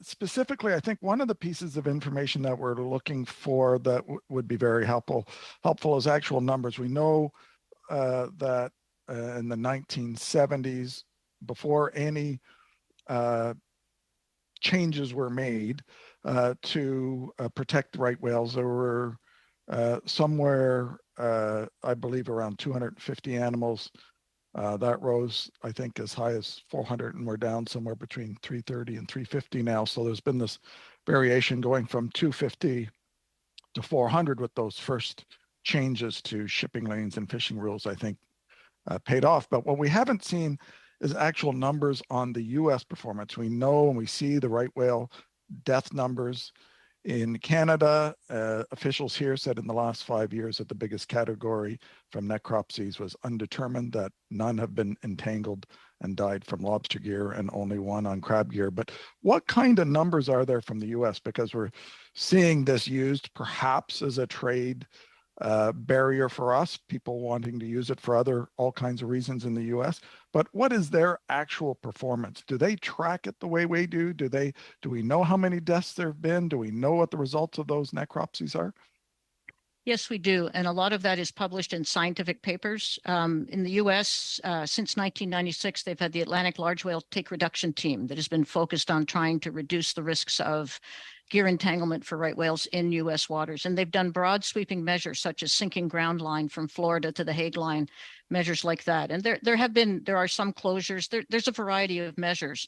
Specifically, I think one of the pieces of information that we're looking for that would be very helpful is actual numbers. We know that in the 1970s, before any changes were made to protect right whales, there were somewhere, I believe, around 250 animals. That rose, I think, as high as 400, and we're down somewhere between 330 and 350 now. So there's been this variation going from 250 to 400 with those first changes to shipping lanes and fishing rules, I think, paid off. But what we haven't seen is actual numbers on the U.S. performance. We know and we see the right whale death numbers. In Canada, officials here said in the last 5 years that the biggest category from necropsies was undetermined, that none have been entangled and died from lobster gear and only one on crab gear. But what kind of numbers are there from the US? Because we're seeing this used perhaps as a trade barrier for us, people wanting to use it for all kinds of reasons in the US. But what is their actual performance? Do they track it the way we do? Do we know how many deaths there have been? Do we know what the results of those necropsies are? Yes, we do. And a lot of that is published in scientific papers. In the US, since 1996, they've had the Atlantic Large Whale Take Reduction Team that has been focused on trying to reduce the risks of gear entanglement for right whales in U.S. waters. And they've done broad sweeping measures such as sinking ground line from Florida to the Hague line, measures like that. And there are some closures. There's a variety of measures.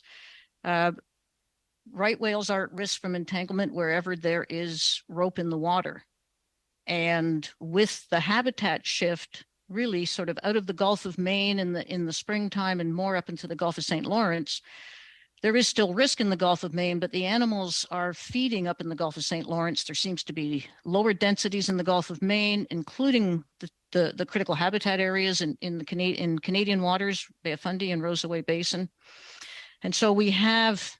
Right whales are at risk from entanglement wherever there is rope in the water. And with the habitat shift, really sort of out of the Gulf of Maine in the springtime and more up into the Gulf of St. Lawrence, there is still risk in the Gulf of Maine, but the animals are feeding up in the Gulf of St. Lawrence. There seems to be lower densities in the Gulf of Maine, including the critical habitat areas in Canadian waters, Bay of Fundy and Rosaway Basin. And so we have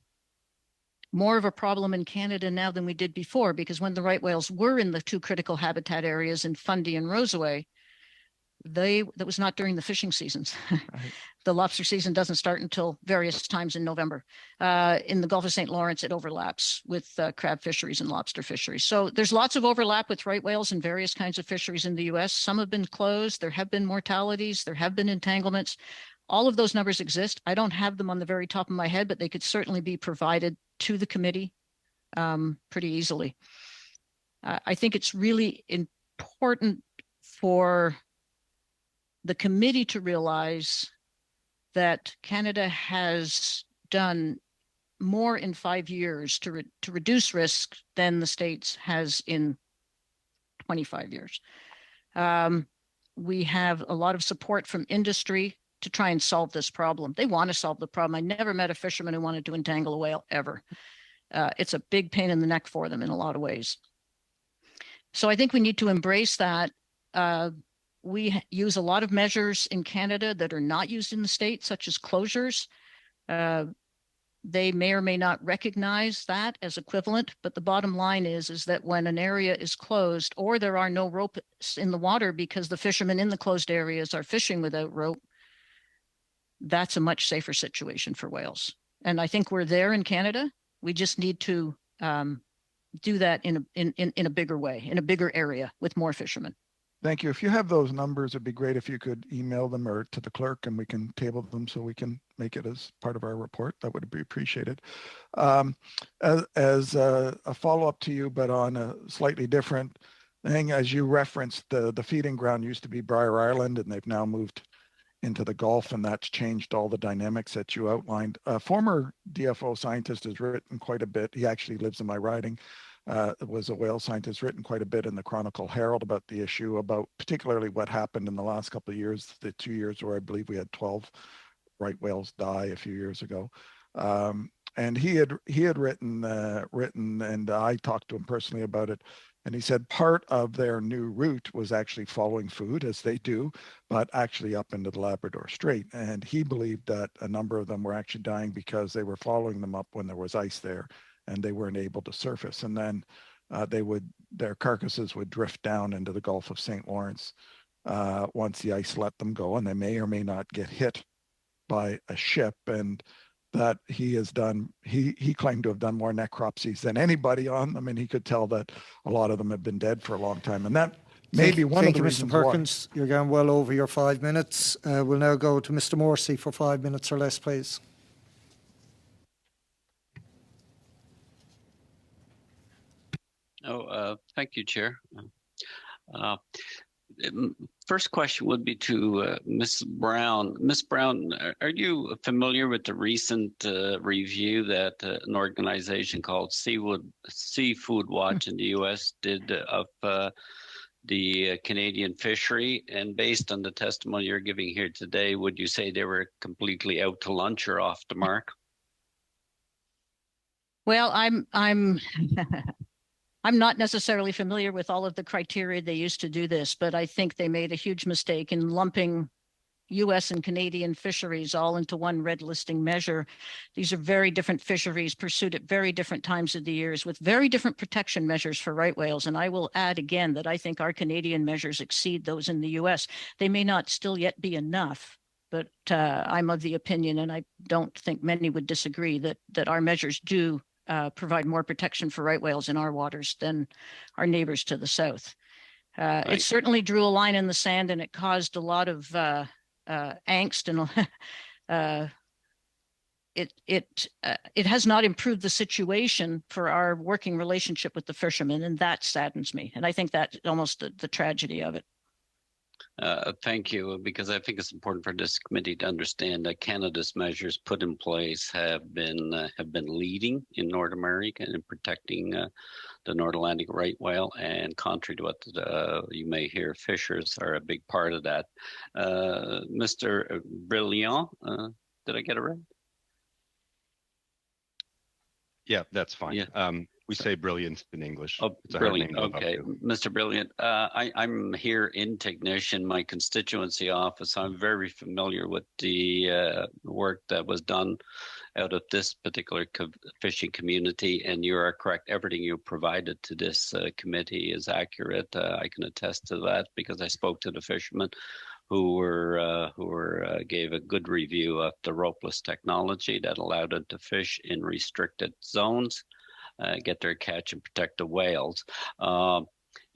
more of a problem in Canada now than we did before, because when the right whales were in the two critical habitat areas in Fundy and Rosaway, that was not during the fishing seasons. Right. The lobster season doesn't start until various times in November. In the Gulf of St. Lawrence, it overlaps with crab fisheries and lobster fisheries. So there's lots of overlap with right whales and various kinds of fisheries in the U.S. Some have been closed. There have been mortalities. There have been entanglements. All of those numbers exist. I don't have them on the very top of my head, but they could certainly be provided to the committee pretty easily. I think it's really important for the committee to realize that Canada has done more in 5 years to reduce risk than the States has in 25 years. We have a lot of support from industry to try and solve this problem. They want to solve the problem. I never met a fisherman who wanted to entangle a whale ever. It's a big pain in the neck for them in a lot of ways. So I think we need to embrace that. We use a lot of measures in Canada that are not used in the States, such as closures. They may or may not recognize that as equivalent, but the bottom line is that when an area is closed or there are no ropes in the water because the fishermen in the closed areas are fishing without rope, that's a much safer situation for whales. And I think we're there in Canada. We just need to do that in a bigger way, in a bigger area with more fishermen. Thank you. If you have those numbers, it'd be great if you could email them or to the clerk and we can table them so we can make it as part of our report. That would be appreciated. As a follow-up to you, but on a slightly different thing, as you referenced, the feeding ground used to be Briar Island and they've now moved into the Gulf, and that's changed all the dynamics that you outlined. A former DFO scientist has written quite a bit. He actually lives in my riding. Was a whale scientist, written quite a bit in the Chronicle Herald about the issue, about particularly what happened in the last couple of years, the 2 years where I believe we had 12 right whales die a few years ago. And he had written, and I talked to him personally about it. And he said part of their new route was actually following food, as they do, but actually up into the Labrador Strait. And he believed that a number of them were actually dying because they were following them up when there was ice there and they weren't able to surface. And then their carcasses would drift down into the Gulf of St. Lawrence once the ice let them go, and they may or may not get hit by a ship. And that he has done, he claimed to have done more necropsies than anybody on them, and he could tell that a lot of them have been dead for a long time. And that may be one of the reasons why. Thank you, Mr. Perkins. You're going well over your 5 minutes. We'll now go to Mr. Morrissey for 5 minutes or less, please. Thank you, Chair. First question would be to Ms. Brown. Ms. Brown, are you familiar with the recent review that an organization called Seafood Watch in the U.S. did of the Canadian fishery? And based on the testimony you're giving here today, would you say they were completely out to lunch or off the mark? Well, I'm I'm not necessarily familiar with all of the criteria they used to do this, but I think they made a huge mistake in lumping U.S. and Canadian fisheries all into one red listing measure. These are very different fisheries pursued at very different times of the years with very different protection measures for right whales. And I will add again that I think our Canadian measures exceed those in the U.S. They may not still yet be enough, but I'm of the opinion, and I don't think many would disagree, that our measures do provide more protection for right whales in our waters than our neighbors to the south. It certainly drew a line in the sand, and it caused a lot of angst, and it has not improved the situation for our working relationship with the fishermen, and that saddens me. And I think that's almost the tragedy of it. Thank you, because I think it's important for this committee to understand that Canada's measures put in place have been leading in North America and in protecting the North Atlantic right whale. And contrary to what you may hear, fishers are a big part of that. Mr. Brilliant, did I get it right? Yeah, that's fine. Yeah. We say brilliant in English. Oh, brilliant. Okay. Mr. Brilliant, I'm here in Technician, my constituency office. I'm very familiar with the work that was done out of this particular fishing community, and you are correct. Everything you provided to this committee is accurate. I can attest to that because I spoke to the fishermen who gave a good review of the ropeless technology that allowed them to fish in restricted zones. Get their catch and protect the whales.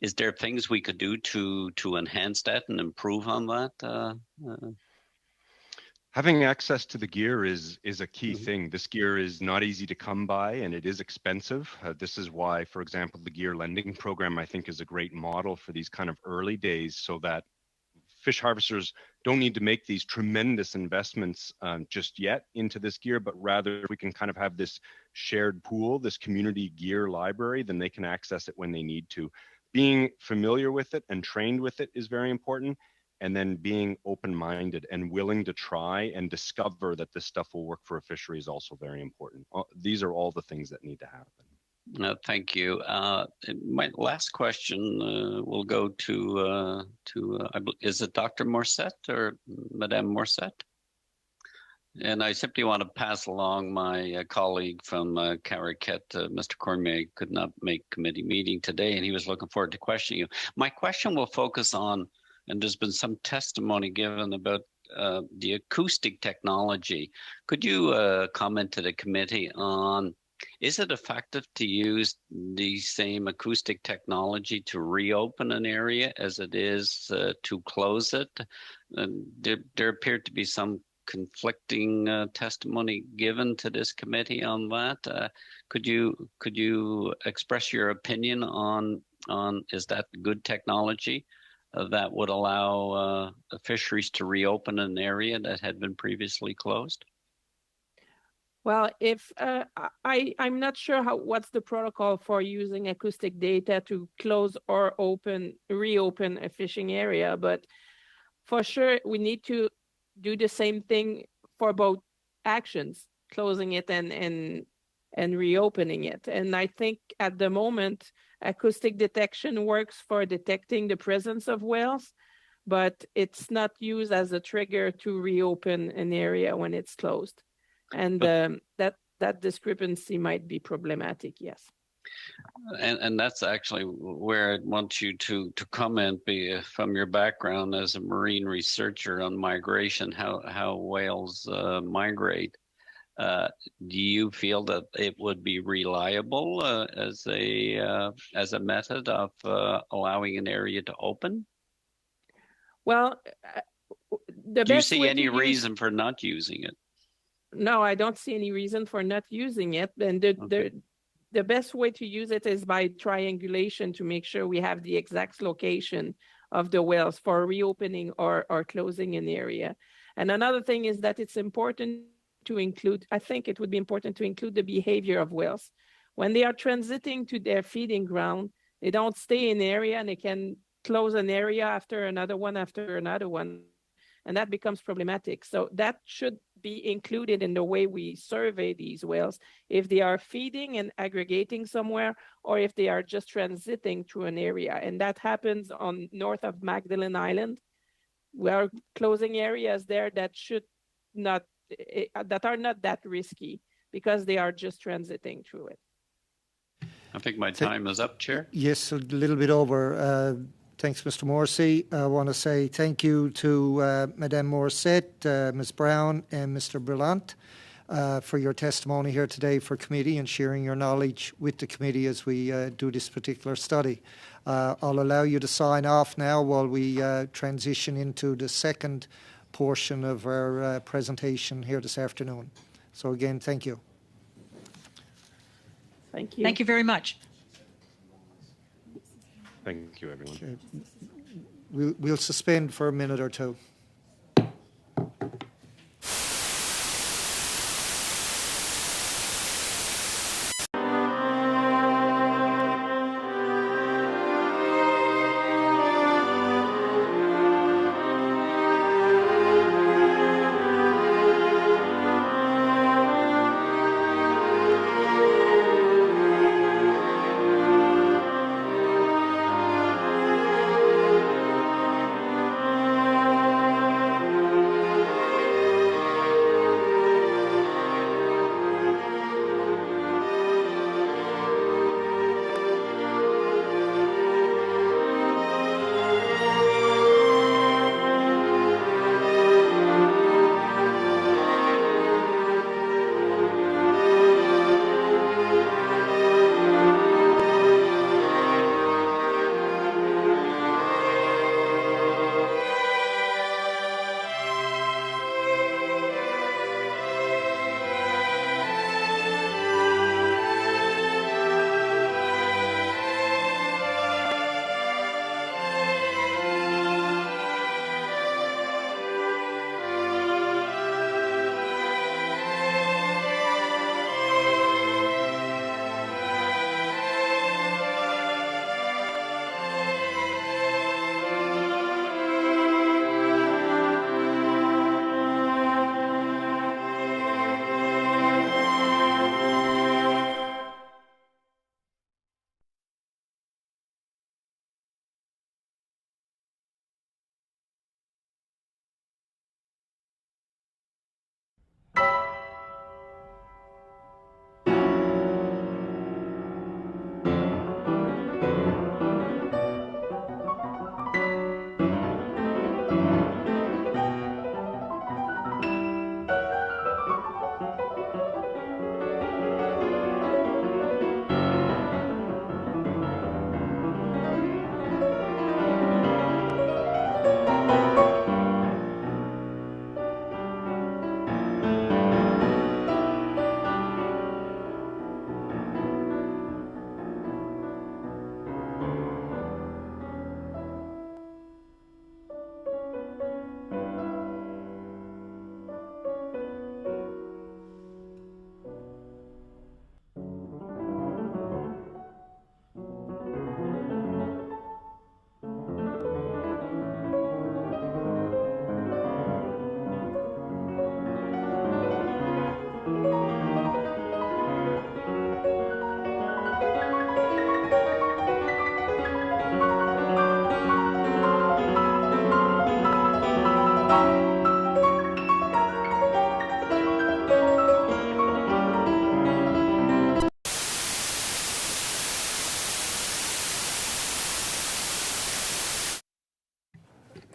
Is there things we could do to enhance that and improve on that? Having access to the gear is a key thing. This gear is not easy to come by, and it is expensive. This is why, for example, the gear lending program, I think, is a great model for these kind of early days, so that fish harvesters don't need to make these tremendous investments just yet into this gear, but rather we can kind of have this shared pool, this community gear library, then they can access it when they need to. Being familiar with it and trained with it is very important. And then being open-minded and willing to try and discover that this stuff will work for a fishery is also very important. These are all the things that need to happen. Thank you. My last question will go to is it Dr. Morissette or Madame Morissette? And I simply want to pass along my colleague from Caracat, Mr. Cormier, could not make committee meeting today, and he was looking forward to questioning you. My question will focus on, and there's been some testimony given about the acoustic technology. Could you comment to the committee on, is it effective to use the same acoustic technology to reopen an area as it is to close it? There appeared to be some conflicting testimony given to this committee on that. Could you express your opinion on is that good technology that would allow fisheries to reopen an area that had been previously closed? Well, if I'm not sure what's the protocol for using acoustic data to close or reopen a fishing area, but for sure we need to do the same thing for both actions, closing it and reopening it. And I think at the moment, acoustic detection works for detecting the presence of whales, but it's not used as a trigger to reopen an area when it's closed. And that discrepancy might be problematic, yes. And that's actually where I'd want you to comment, from your background as a marine researcher on migration, how whales migrate. Do you feel that it would be reliable as a method of allowing an area to open? Well, the Do you best see way any to reason for not using it? No, I don't see any reason for not using it. And the best way to use it is by triangulation to make sure we have the exact location of the whales for reopening or closing an area. And another thing is that it's important to include, I think it would be important to include the behavior of whales. When they are transiting to their feeding ground, they don't stay in an area and they can close an area after another one, and that becomes problematic. So that should be included in the way we survey these whales, if they are feeding and aggregating somewhere, or if they are just transiting through an area. And that happens on north of Magdalen Island. We are closing areas there that are not that risky because they are just transiting through it. I think my time is up, Chair. Yes, a little bit over. Thanks, Mr. Morrissey. I want to say thank you to Madame Morissette, Ms. Brown, and Mr. Brillant for your testimony here today for committee and sharing your knowledge with the committee as we do this particular study. I'll allow you to sign off now while we transition into the second portion of our presentation here this afternoon. So again, thank you. Thank you. Thank you very much. Thank you, everyone. Okay. We'll suspend for a minute or two.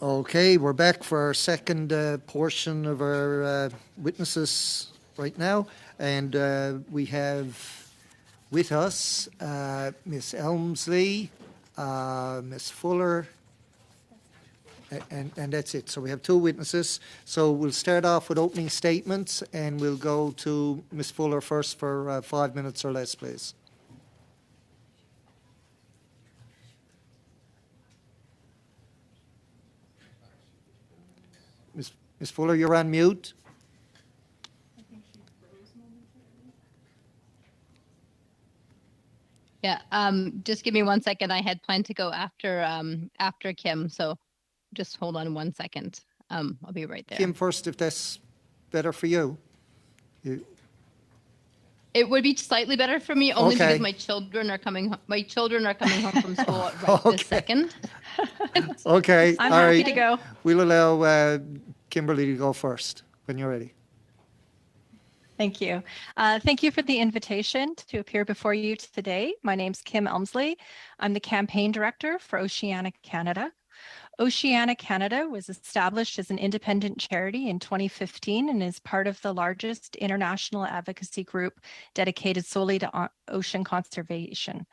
Okay, we're back for our second portion of our witnesses right now, and we have with us Miss Elmsley, Miss Fuller, and that's it. So we have two witnesses. So we'll start off with opening statements, and we'll go to Miss Fuller first for 5 minutes or less, please. Ms. Fuller, you're on mute. Yeah, just give me 1 second. I had planned to go after Kim, so just hold on 1 second. I'll be right there. Kim first, if that's better for you. It would be slightly better for me only Okay. because my children are coming home from school right this second. Okay, I'm all happy right. to go. We'll allow Kimberly to go first when you're ready. Thank you. Thank you for the invitation to appear before you today. My name's Kim Elmsley. I'm the campaign director for Oceana Canada. Oceana Canada was established as an independent charity in 2015 and is part of the largest international advocacy group dedicated solely to ocean conservation.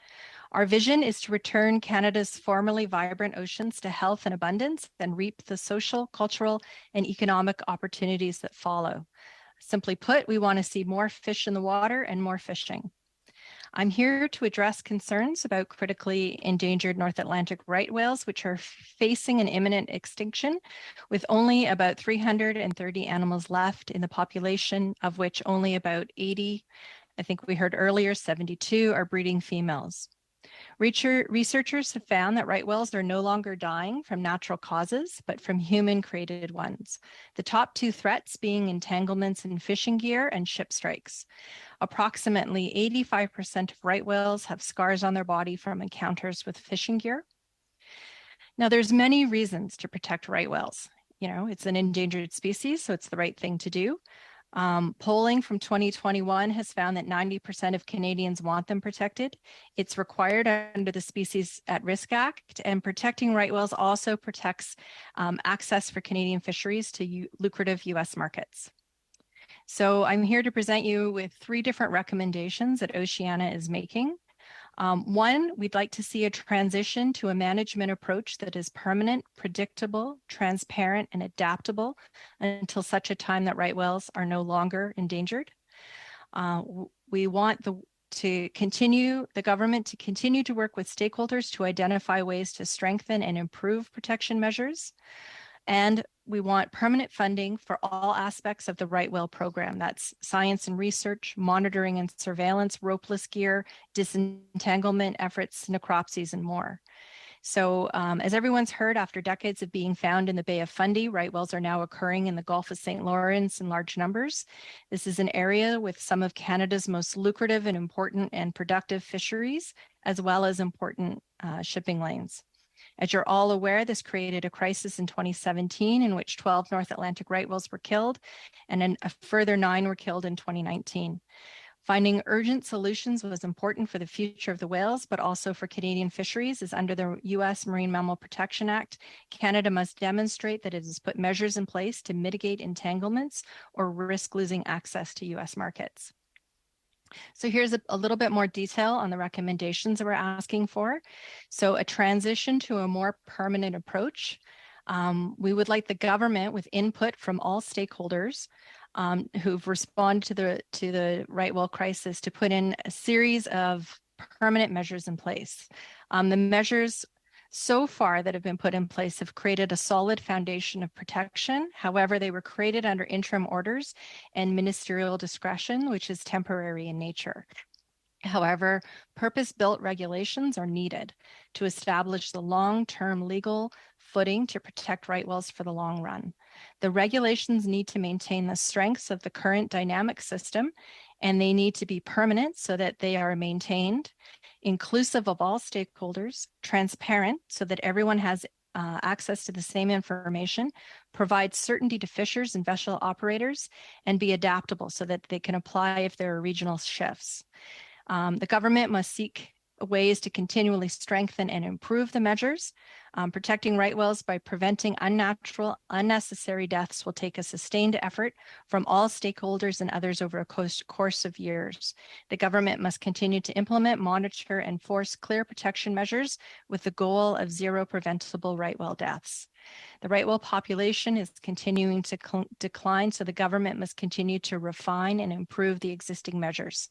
Our vision is to return Canada's formerly vibrant oceans to health and abundance and reap the social, cultural, and economic opportunities that follow. Simply put, we want to see more fish in the water and more fishing. I'm here to address concerns about critically endangered North Atlantic right whales, which are facing an imminent extinction, with only about 330 animals left in the population, of which only about 80, I think we heard earlier, 72 are breeding females. Researchers have found that right whales are no longer dying from natural causes, but from human-created ones. The top two threats being entanglements in fishing gear and ship strikes. Approximately 85% of right whales have scars on their body from encounters with fishing gear. Now, there's many reasons to protect right whales. You know, it's an endangered species, so it's the right thing to do. Polling from 2021 has found that 90% of Canadians want them protected. It's required under the Species at Risk Act, and protecting right whales also protects access for Canadian fisheries to lucrative US markets. So I'm here to present you with 3 different recommendations that Oceana is making. One, we'd like to see a transition to a management approach that is permanent, predictable, transparent, and adaptable until such a time that right whales are no longer endangered. We want the government to continue to work with stakeholders to identify ways to strengthen and improve protection measures. And we want permanent funding for all aspects of the right whale program. That's science and research, monitoring and surveillance, ropeless gear, disentanglement efforts, necropsies, and more. So as everyone's heard, after decades of being found in the Bay of Fundy, right whales are now occurring in the Gulf of St. Lawrence in large numbers. This is an area with some of Canada's most lucrative and important and productive fisheries, as well as important shipping lanes. As you're all aware, this created a crisis in 2017 in which 12 North Atlantic right whales were killed, and then a further 9 were killed in 2019. Finding urgent solutions was important for the future of the whales, but also for Canadian fisheries, as under the U.S. Marine Mammal Protection Act, Canada must demonstrate that it has put measures in place to mitigate entanglements or risk losing access to U.S. markets. So here's a little bit more detail on the recommendations that we're asking for. So a transition to a more permanent approach. We would like the government, with input from all stakeholders who've responded to the right whale crisis, to put in a series of permanent measures in place. The measures so far that have been put in place have created a solid foundation of protection. However, they were created under interim orders and ministerial discretion, which is temporary in nature. However, purpose-built regulations are needed to establish the long-term legal footing to protect right whales for the long run. The regulations need to maintain the strengths of the current dynamic system, and they need to be permanent so that they are maintained, inclusive of all stakeholders, transparent so that everyone has access to the same information, provide certainty to fishers and vessel operators, and be adaptable so that they can apply if there are regional shifts. The government must seek ways to continually strengthen and improve the measures. Protecting right whales by preventing unnecessary deaths will take a sustained effort from all stakeholders and others over a course of years. The government must continue to implement, monitor, and enforce clear protection measures with the goal of zero preventable right whale deaths. The right whale population is continuing to decline, so the government must continue to refine and improve the existing measures.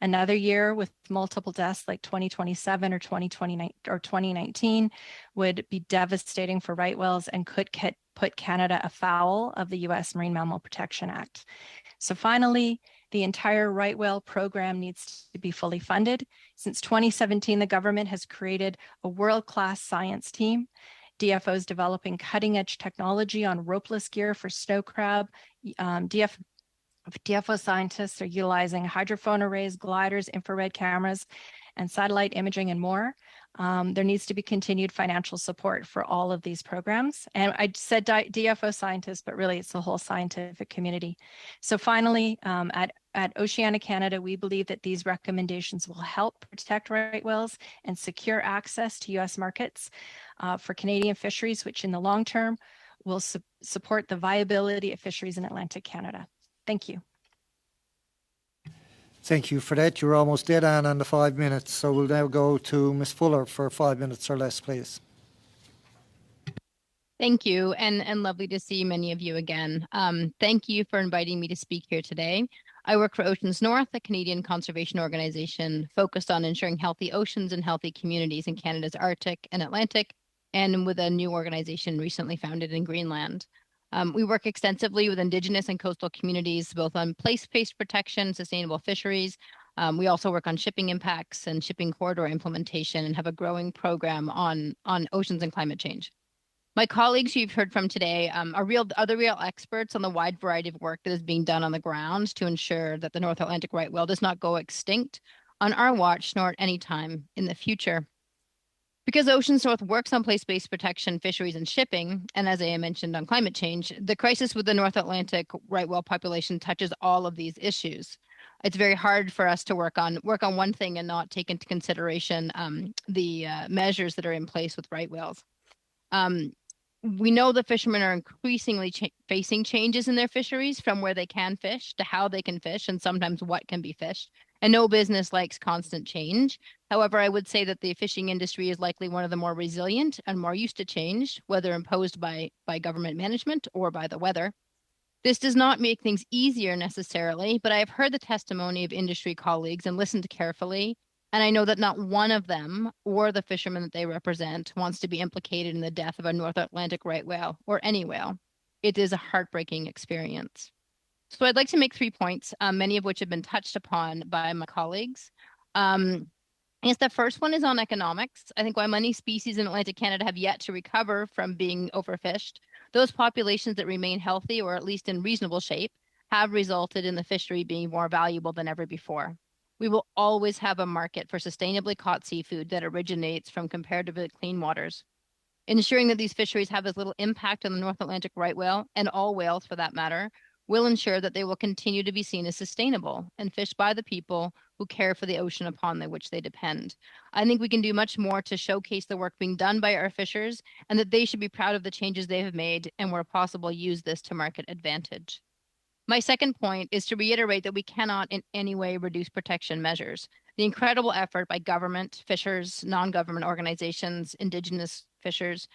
Another year with multiple deaths like 2027 or 2019 would be devastating for right whales and could put Canada afoul of the U.S. Marine Mammal Protection Act. So finally, the entire right whale program needs to be fully funded. Since 2017, the government has created a world-class science team. DFO is developing cutting-edge technology on ropeless gear for snow crab. DFO scientists are utilizing hydrophone arrays, gliders, infrared cameras, and satellite imaging and more. There needs to be continued financial support for all of these programs. And I said DFO scientists, but really it's the whole scientific community. So finally, at Oceana Canada, we believe that these recommendations will help protect right whales and secure access to U.S. markets for Canadian fisheries, which in the long term will support the viability of fisheries in Atlantic Canada. Thank you. Thank you for that. You're almost dead on the 5 minutes. So we'll now go to Ms. Fuller for 5 minutes or less, please. Thank you, and lovely to see many of you again. Thank you for inviting me to speak here today. I work for Oceans North, a Canadian conservation organization focused on ensuring healthy oceans and healthy communities in Canada's Arctic and Atlantic, and with a new organization recently founded in Greenland. We work extensively with Indigenous and coastal communities, both on place-based protection, sustainable fisheries. We also work on shipping impacts and shipping corridor implementation and have a growing program on oceans and climate change. My colleagues who you've heard from today are the real experts on the wide variety of work that is being done on the ground to ensure that the North Atlantic right whale does not go extinct on our watch nor at any time in the future. Because Oceans North works on place-based protection, fisheries, and shipping, and as I mentioned on climate change, the crisis with the North Atlantic right whale population touches all of these issues. It's very hard for us to work on one thing and not take into consideration the measures that are in place with right whales. We know the fishermen are increasingly facing changes in their fisheries, from where they can fish to how they can fish and sometimes what can be fished. And no business likes constant change. However, I would say that the fishing industry is likely one of the more resilient and more used to change, whether imposed by government management or by the weather. This does not make things easier necessarily, but I have heard the testimony of industry colleagues and listened carefully. And I know that not one of them or the fishermen that they represent wants to be implicated in the death of a North Atlantic right whale or any whale. It is a heartbreaking experience. So I'd like to make 3 points, many of which have been touched upon by my colleagues. The first one is on economics. I think while many species in Atlantic Canada have yet to recover from being overfished, those populations that remain healthy or at least in reasonable shape have resulted in the fishery being more valuable than ever before. We will always have a market for sustainably caught seafood that originates from comparatively clean waters. Ensuring that these fisheries have as little impact on the North Atlantic right whale, and all whales for that matter, will ensure that they will continue to be seen as sustainable and fished by the people who care for the ocean upon which they depend. I think we can do much more to showcase the work being done by our fishers, and that they should be proud of the changes they have made and, where possible, use this to market advantage. My second point is to reiterate that we cannot in any way reduce protection measures. The incredible effort by government, fishers, non-government organizations, Indigenous fishers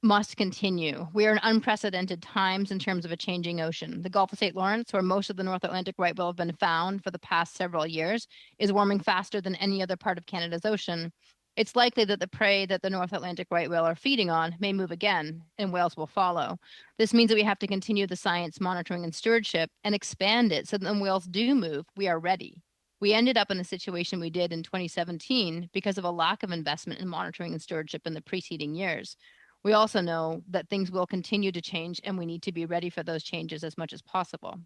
must continue. We are in unprecedented times in terms of a changing ocean. The Gulf of St. Lawrence, where most of the North Atlantic right whale have been found for the past several years, is warming faster than any other part of Canada's ocean. It's likely that the prey that the North Atlantic right whale are feeding on may move again, and whales will follow. This means that we have to continue the science monitoring and stewardship and expand it so that when whales do move, we are ready. We ended up in the situation we did in 2017 because of a lack of investment in monitoring and stewardship in the preceding years. We also know that things will continue to change, and we need to be ready for those changes as much as possible.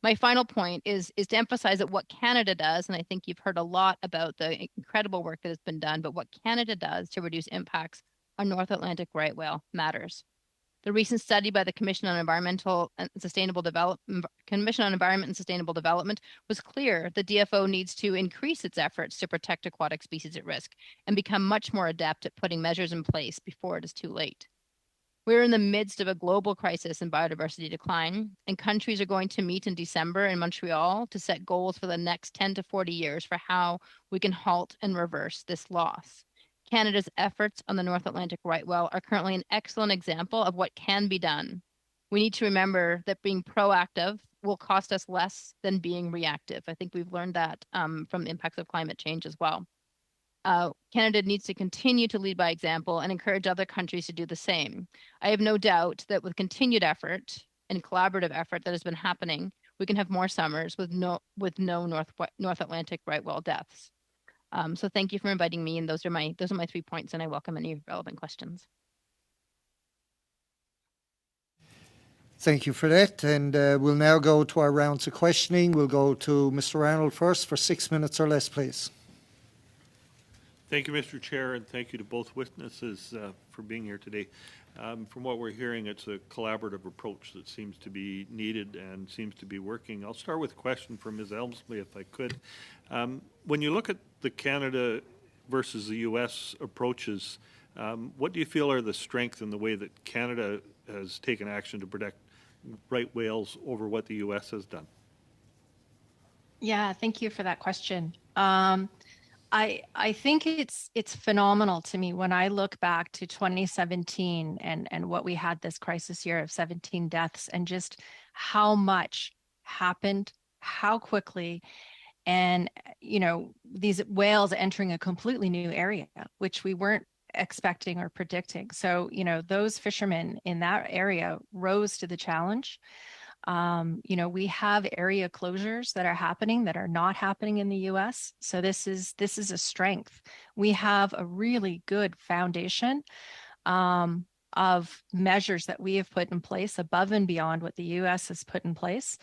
My final point is to emphasize that what Canada does, and I think you've heard a lot about the incredible work that has been done, but what Canada does to reduce impacts on North Atlantic right whale matters. The recent study by the Commission on Environment and Sustainable Development was clear the DFO needs to increase its efforts to protect aquatic species at risk and become much more adept at putting measures in place before it is too late. We're in the midst of a global crisis in biodiversity decline, and countries are going to meet in December in Montreal to set goals for the next 10 to 40 years for how we can halt and reverse this loss. Canada's efforts on the North Atlantic right whale are currently an excellent example of what can be done. We need to remember that being proactive will cost us less than being reactive. I think we've learned that from the impacts of climate change as well. Canada needs to continue to lead by example and encourage other countries to do the same. I have no doubt that with continued effort and collaborative effort that has been happening, we can have more summers with no North Atlantic right whale deaths. So thank you for inviting me, and those are my 3 points, and I welcome any relevant questions. Thank you for that. And we'll now go to our rounds of questioning. We'll go to Mr. Arnold first for 6 minutes or less, please. Thank you, Mr. Chair, and thank you to both witnesses for being here today. From what we're hearing, it's a collaborative approach that seems to be needed and seems to be working. I'll start with a question for Ms. Elmsley, if I could. When you look at the Canada versus the U.S. approaches, what do you feel are the strengths in the way that Canada has taken action to protect right whales over what the U.S. has done? Yeah, thank you for that question. I think it's phenomenal to me when I look back to 2017 and what we had this crisis year of 17 deaths and just how much happened, how quickly, and these whales entering a completely new area, which we weren't expecting or predicting. So those fishermen in that area rose to the challenge. We have area closures that are happening that are not happening in the US. So this is a strength. We have a really good foundation of measures that we have put in place above and beyond what the US has put in place.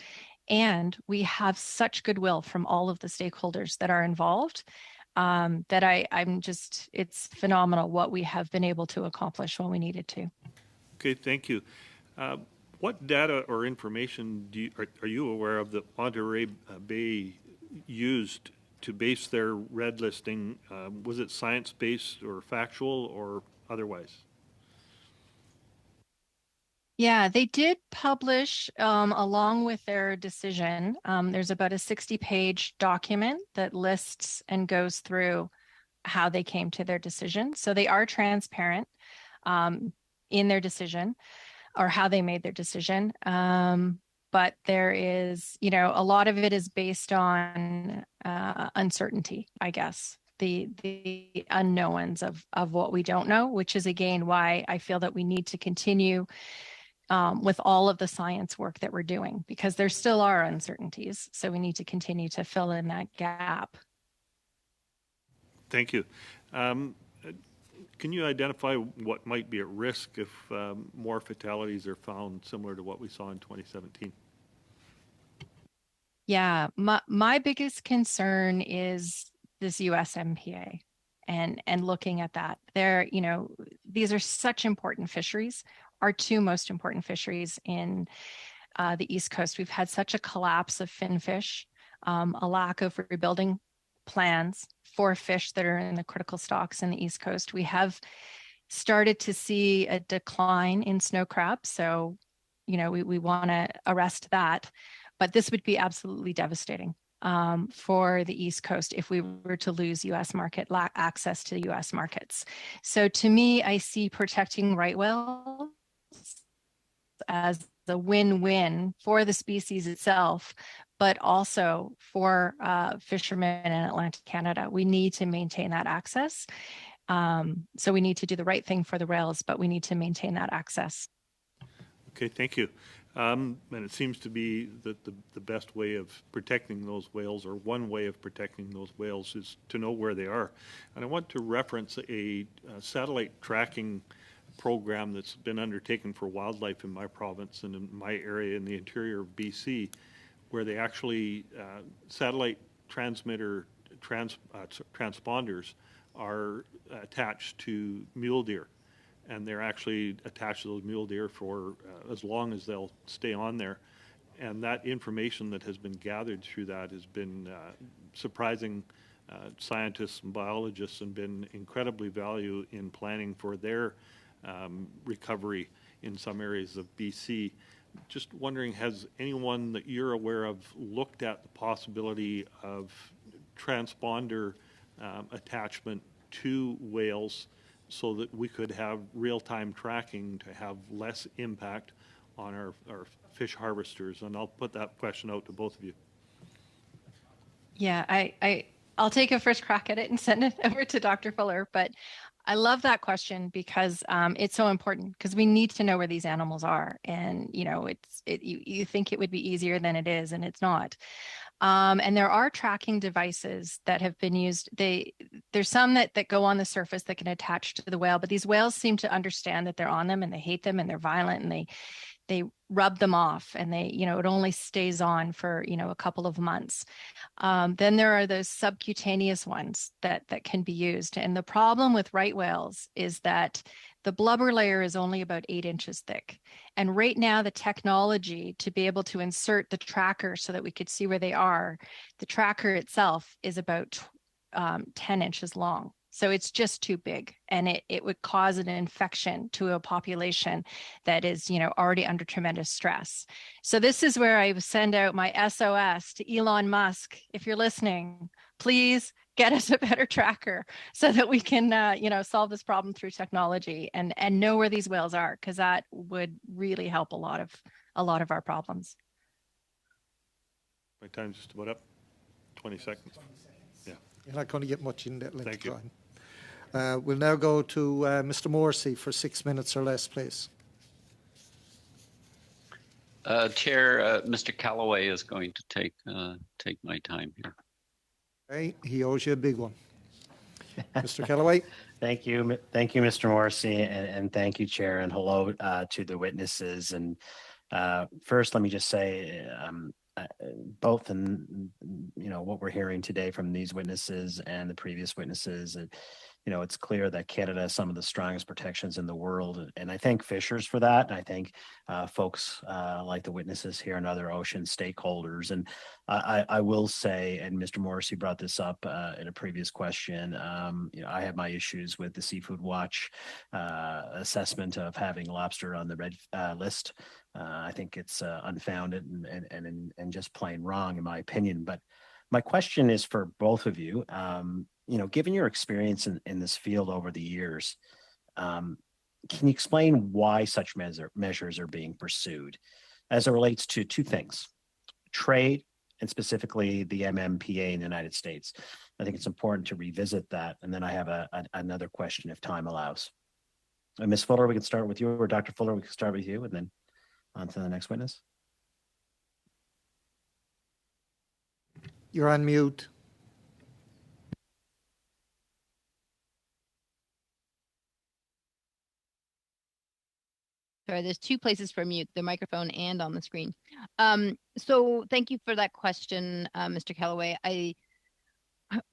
And we have such goodwill from all of the stakeholders that are involved that it's phenomenal what we have been able to accomplish when we needed to. Okay, thank you. What data or information are you aware of that Monterey Bay used to base their red listing? Was it science-based or factual or otherwise? Yeah, they did publish along with their decision. There's about a 60-page document that lists and goes through how they came to their decision. So they are transparent in their decision or how they made their decision. But there is, a lot of it is based on uncertainty, I guess. The unknowns of what we don't know, which is again why I feel that we need to continue with all of the science work that we're doing, because there still are uncertainties. So we need to continue to fill in that gap. Thank you. Can you identify what might be at risk if more fatalities are found similar to what we saw in 2017? Yeah, my biggest concern is this USMPA and looking at that. These are such important fisheries, our 2 most important fisheries in the East Coast. We've had such a collapse of finfish, a lack of rebuilding plans for fish that are in the critical stocks in the East Coast. We have started to see a decline in snow crab. So, we want to arrest that. But this would be absolutely devastating for the East Coast if we were to lose U.S. market access to the U.S. markets. So to me, I see protecting right whales as a win-win for the species itself, but also for fishermen in Atlantic Canada. We need to maintain that access. So we need to do the right thing for the whales, but we need to maintain that access. Okay, thank you. And it seems to be that the best way of protecting those whales, or one way of protecting those whales, is to know where they are. And I want to reference a satellite tracking program that's been undertaken for wildlife in my province and in my area in the interior of BC, where they actually satellite transponders are attached to mule deer, and they're actually attached to those mule deer for as long as they'll stay on there. And that information that has been gathered through that has been surprising scientists and biologists, and been incredibly valuable in planning for their recovery in some areas of BC. Just wondering, has anyone that you're aware of looked at the possibility of transponder attachment to whales so that we could have real-time tracking to have less impact on our fish harvesters? And I'll put that question out to both of you. Yeah, I'll take a first crack at it and send it over to Dr. Fuller, but I love that question because it's so important, because we need to know where these animals are. And, you know, you think it would be easier than it is, and it's not. And there are tracking devices that have been used. There's some that go on the surface that can attach to the whale, but these whales seem to understand that they're on them, and they hate them, and they're violent, and they rub them off, and it only stays on for, a couple of months. Then there are those subcutaneous ones that can be used. And the problem with right whales is that the blubber layer is only about 8 inches thick. And right now, the technology to be able to insert the tracker so that we could see where they are, the tracker itself is about 10 inches long. So it's just too big, and it would cause an infection to a population that is, already under tremendous stress. So this is where I send out my SOS to Elon Musk. If you're listening, please get us a better tracker so that we can, solve this problem through technology and know where these whales are, because that would really help a lot of our problems. My time's just about up. 20 seconds. Yeah. You're not going to get much in that length Thank of time. We'll now go to Mr. Morrissey for 6 minutes or less, please. Chair, Mr. Callaway is going to take my time here. Okay, he owes you a big one. Mr. Callaway. Thank you, Mr. Morrissey, and thank you, Chair, and hello to the witnesses. And first, let me just say, both in what we're hearing today from these witnesses and the previous witnesses, it's clear that Canada has some of the strongest protections in the world, and I thank fishers for that, and I thank folks like the witnesses here and other ocean stakeholders. And I will say, and Mr. Morrissey brought this up in a previous question, I have my issues with the Seafood Watch assessment of having lobster on the red list. I think it's unfounded and just plain wrong, in my opinion. But my question is for both of you. Given your experience in this field over the years, can you explain why such measures are being pursued as it relates to two things: trade and specifically the MMPA in the United States? I think it's important to revisit that. And then I have another question if time allows. Ms. Fuller, we can start with you, or Dr. Fuller, we can start with you, and then on to the next witness. You're on mute. Sorry, there's two places for mute, the microphone and on the screen. So thank you for that question, Mr. Callaway.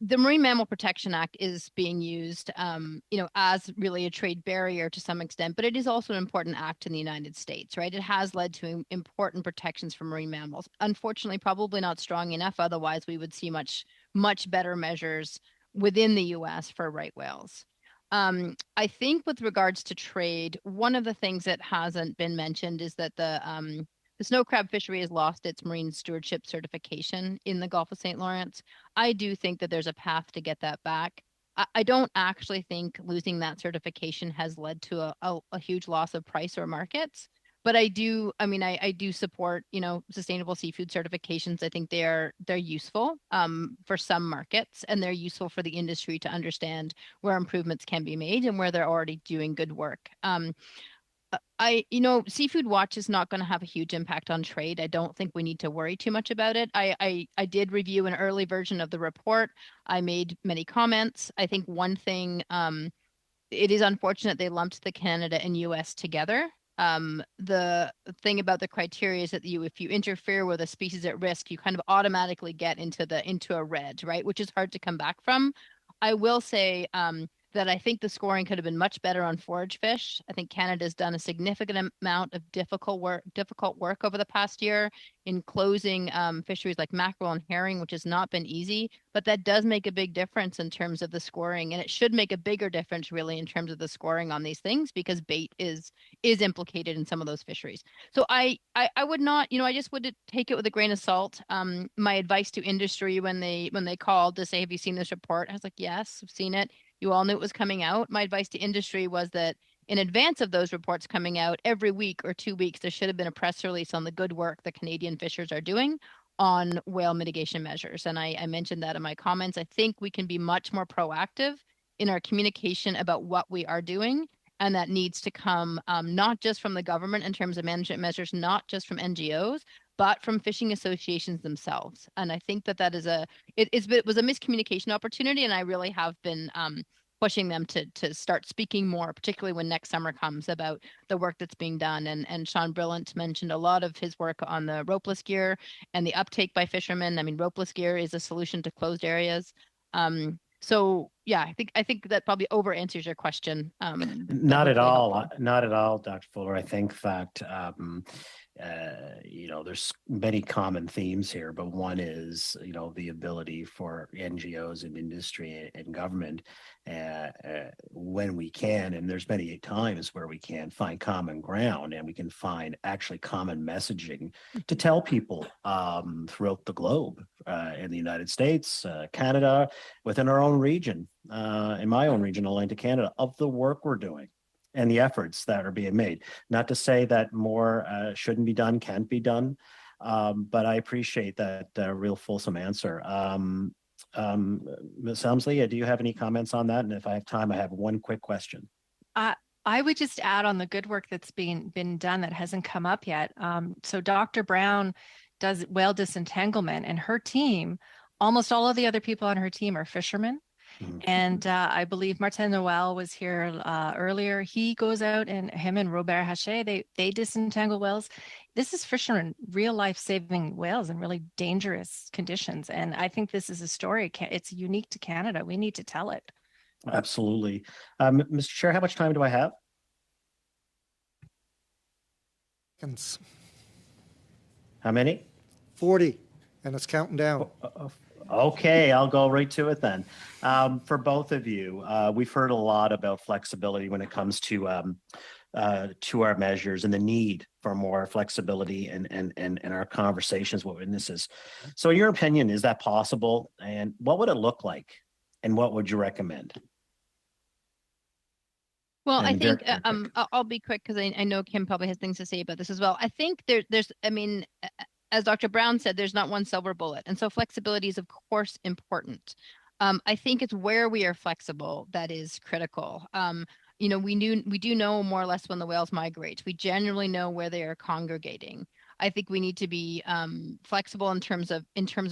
The Marine Mammal Protection Act is being used, as really a trade barrier to some extent, but it is also an important act in the United States, right? It has led to important protections for marine mammals. Unfortunately, probably not strong enough. Otherwise, we would see much better measures within the U.S. for right whales. I think with regards to trade, one of the things that hasn't been mentioned is that the snow crab fishery has lost its marine stewardship certification in the Gulf of St. Lawrence. I do think that there's a path to get that back. I don't actually think losing that certification has led to a huge loss of price or markets. But I do support, sustainable seafood certifications. I think they're useful for some markets, and they're useful for the industry to understand where improvements can be made and where they're already doing good work. Seafood Watch is not going to have a huge impact on trade. I don't think we need to worry too much about it. I did review an early version of the report. I made many comments. I think one thing, it is unfortunate they lumped the Canada and US together. The thing about the criteria is that if you interfere with a species at risk, you kind of automatically get into a red, right? Which is hard to come back from. I will say that I think the scoring could have been much better on forage fish. I think Canada's done a significant amount of difficult work over the past year in closing fisheries like mackerel and herring, which has not been easy, but that does make a big difference in terms of the scoring, and it should make a bigger difference really in terms of the scoring on these things because bait is implicated in some of those fisheries. So I would not, I just would take it with a grain of salt. My advice to industry when they called to say, have you seen this report? I was like, yes, I've seen it. You all knew it was coming out. My advice to industry was that in advance of those reports coming out, every week or 2 weeks, there should have been a press release on the good work the Canadian fishers are doing on whale mitigation measures. And I mentioned that in my comments. I think we can be much more proactive in our communication about what we are doing. And that needs to come not just from the government in terms of management measures, not just from NGOs, but from fishing associations themselves. And I think that is it was a miscommunication opportunity. And I really have been pushing them to start speaking more, particularly when next summer comes, about the work that's being done. And Sean Brillant mentioned a lot of his work on the ropeless gear and the uptake by fishermen. I mean, ropeless gear is a solution to closed areas. So yeah, I think that probably over answers your question. Not at all. Not at all, Dr. Fuller. I think that there's many common themes here, but one is the ability for NGOs and industry and government when we can, and there's many times where we can find common ground and we can find actually common messaging to tell people throughout the globe, in the United States, Canada, within our own region, in my own region, Atlantic Canada, of the work we're doing and the efforts that are being made. Not to say that more shouldn't be done, can't be done, but I appreciate that real fulsome answer. Ms. Helmsley, do you have any comments on that? And if I have time, I have one quick question. I would just add on the good work that's been done that hasn't come up yet. So Dr. Brown does whale disentanglement, and her team, almost all of the other people on her team are fishermen. And I believe Martin Noel was here earlier. He goes out, and him and Robert Haché, they disentangle whales. This is fishermen, real life saving whales in really dangerous conditions. And I think this is a story. It's unique to Canada. We need to tell it. Absolutely. Mr. Chair, how much time do I have? How many? 40, and it's counting down. Okay, I'll go right to it then. For both of you, we've heard a lot about flexibility when it comes to our measures and the need for more flexibility in our conversations with witnesses. So in your opinion, is that possible? And what would it look like? And what would you recommend? Well, I think I'll be quick because I know Kim probably has things to say about this as well. I think there's, I mean, as Dr. Brown said, there's not one silver bullet. And so flexibility is, of course, important. I think it's where we are flexible that is critical. We do know more or less when the whales migrate. We generally know where they are congregating. I think we need to be flexible in terms of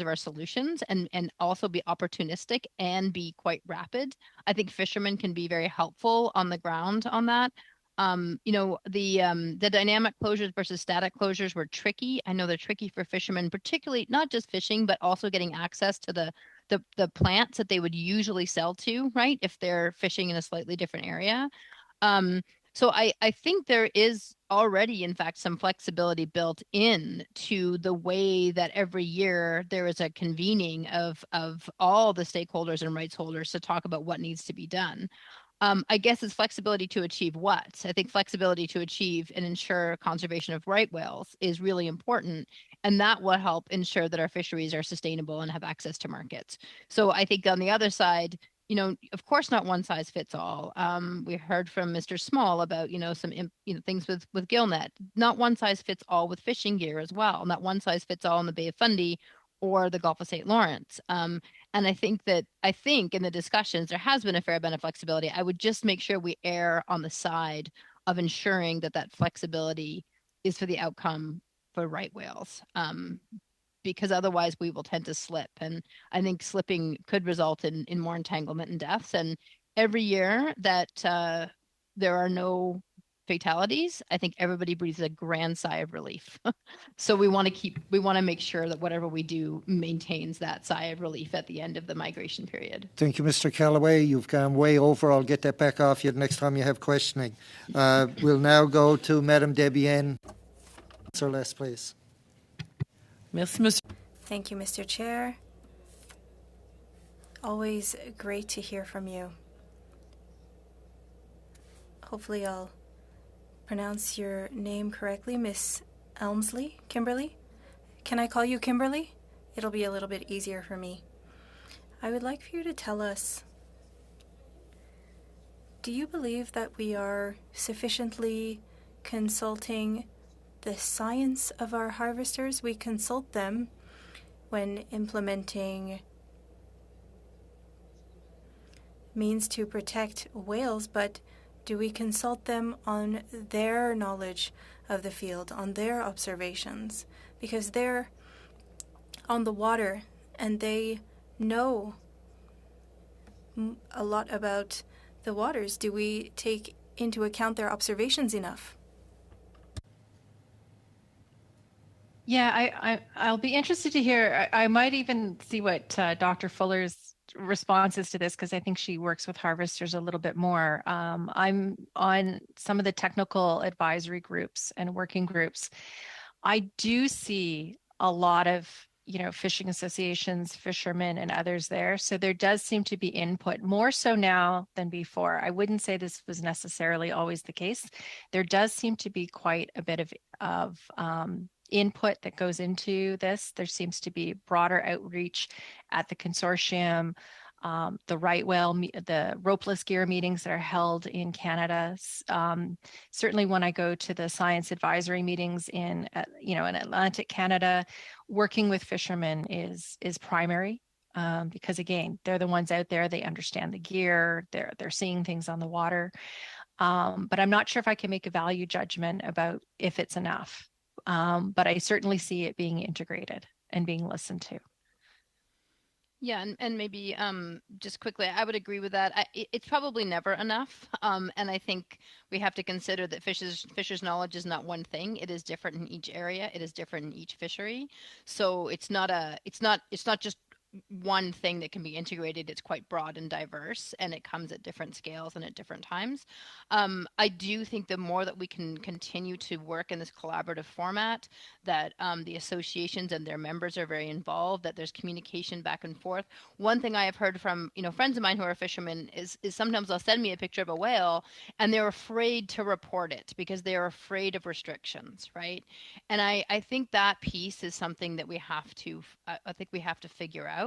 our solutions and also be opportunistic and be quite rapid. I think fishermen can be very helpful on the ground on that. The dynamic closures versus static closures were tricky. I know they're tricky for fishermen, particularly not just fishing, but also getting access to the plants that they would usually sell to, right? If they're fishing in a slightly different area. So I think there is already, in fact, some flexibility built in to the way that every year there is a convening of all the stakeholders and rights holders to talk about what needs to be done. I guess it's flexibility to achieve what? I think flexibility to achieve and ensure conservation of right whales is really important. And that will help ensure that our fisheries are sustainable and have access to markets. So I think on the other side, of course, not one size fits all. We heard from Mr. Small about, some, things with gillnet. Not one size fits all with fishing gear as well. Not one size fits all in the Bay of Fundy or the Gulf of St. Lawrence. And I think in the discussions, there has been a fair amount of flexibility. I would just make sure we err on the side of ensuring that flexibility is for the outcome for right whales. Because otherwise we will tend to slip. And I think slipping could result in more entanglement and deaths. And every year that there are no fatalities, I think everybody breathes a grand sigh of relief. So we want to make sure that whatever we do maintains that sigh of relief at the end of the migration period. Thank you, Mr. Callaway. You've gone way over. I'll get that back off you the next time you have questioning. We'll now go to Madam Debienne. Sir, less, please. Merci, Monsieur. Thank you, Mr. Chair. Always great to hear from you. Hopefully I'll pronounce your name correctly, Miss Elmsley, Kimberly. Can I call you Kimberly? It'll be a little bit easier for me. I would like for you to tell us, do you believe that we are sufficiently consulting the science of our harvesters? We consult them when implementing means to protect whales, but do we consult them on their knowledge of the field, on their observations? Because they're on the water and they know a lot about the waters. Do we take into account their observations enough? Yeah, I'll be interested to hear. I might even see what Dr. Fuller's response is to this, because I think she works with harvesters a little bit more. I'm on some of the technical advisory groups and working groups. I do see a lot of, fishing associations, fishermen, and others there. So there does seem to be input, more so now than before. I wouldn't say this was necessarily always the case. There does seem to be quite a bit of input that goes into this. There seems to be broader outreach at the consortium, the right whale, the ropeless gear meetings that are held in Canada. Certainly when I go to the science advisory meetings in Atlantic Canada, working with fishermen is primary. Because again, they're the ones out there, they understand the gear, they're seeing things on the water. But I'm not sure if I can make a value judgment about if it's enough. But I certainly see it being integrated and being listened to. Yeah, and maybe just quickly, I would agree with that. It's probably never enough, and I think we have to consider that fishers' knowledge is not one thing. It is different in each area. It is different in each fishery. So it's not just one thing that can be integrated. It's quite broad and diverse, and it comes at different scales and at different times. I do think the more that we can continue to work in this collaborative format, that the associations and their members are very involved, that there's communication back and forth. One thing I have heard from friends of mine who are fishermen is sometimes they'll send me a picture of a whale and they're afraid to report it because they're afraid of restrictions, right? And I think that piece is something that we have to figure out,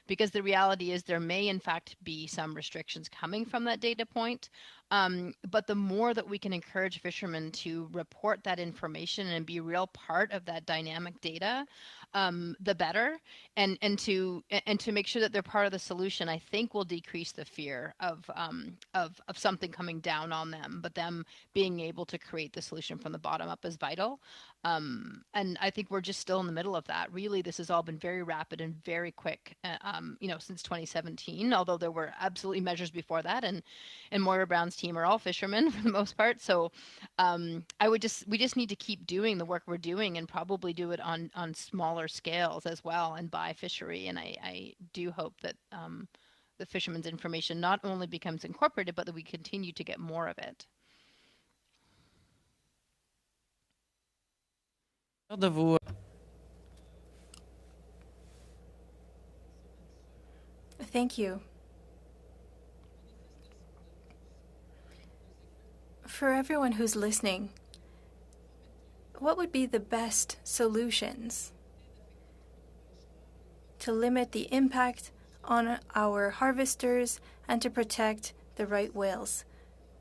because the reality is there may in fact be some restrictions coming from that data point. But the more that we can encourage fishermen to report that information and be a real part of that dynamic data, the better. And to make sure that they're part of the solution, I think will decrease the fear of something coming down on them. But them being able to create the solution from the bottom up is vital. And I think we're just still in the middle of that. Really, this has all been very rapid and very quick, since 2017, although there were absolutely measures before that. And Moira Brown's team are all fishermen for the most part. So we just need to keep doing the work we're doing and probably do it on smaller scales as well and by fishery. And I do hope that the fishermen's information not only becomes incorporated, but that we continue to get more of it. Thank you. For everyone who's listening, what would be the best solutions to limit the impact on our harvesters and to protect the right whales?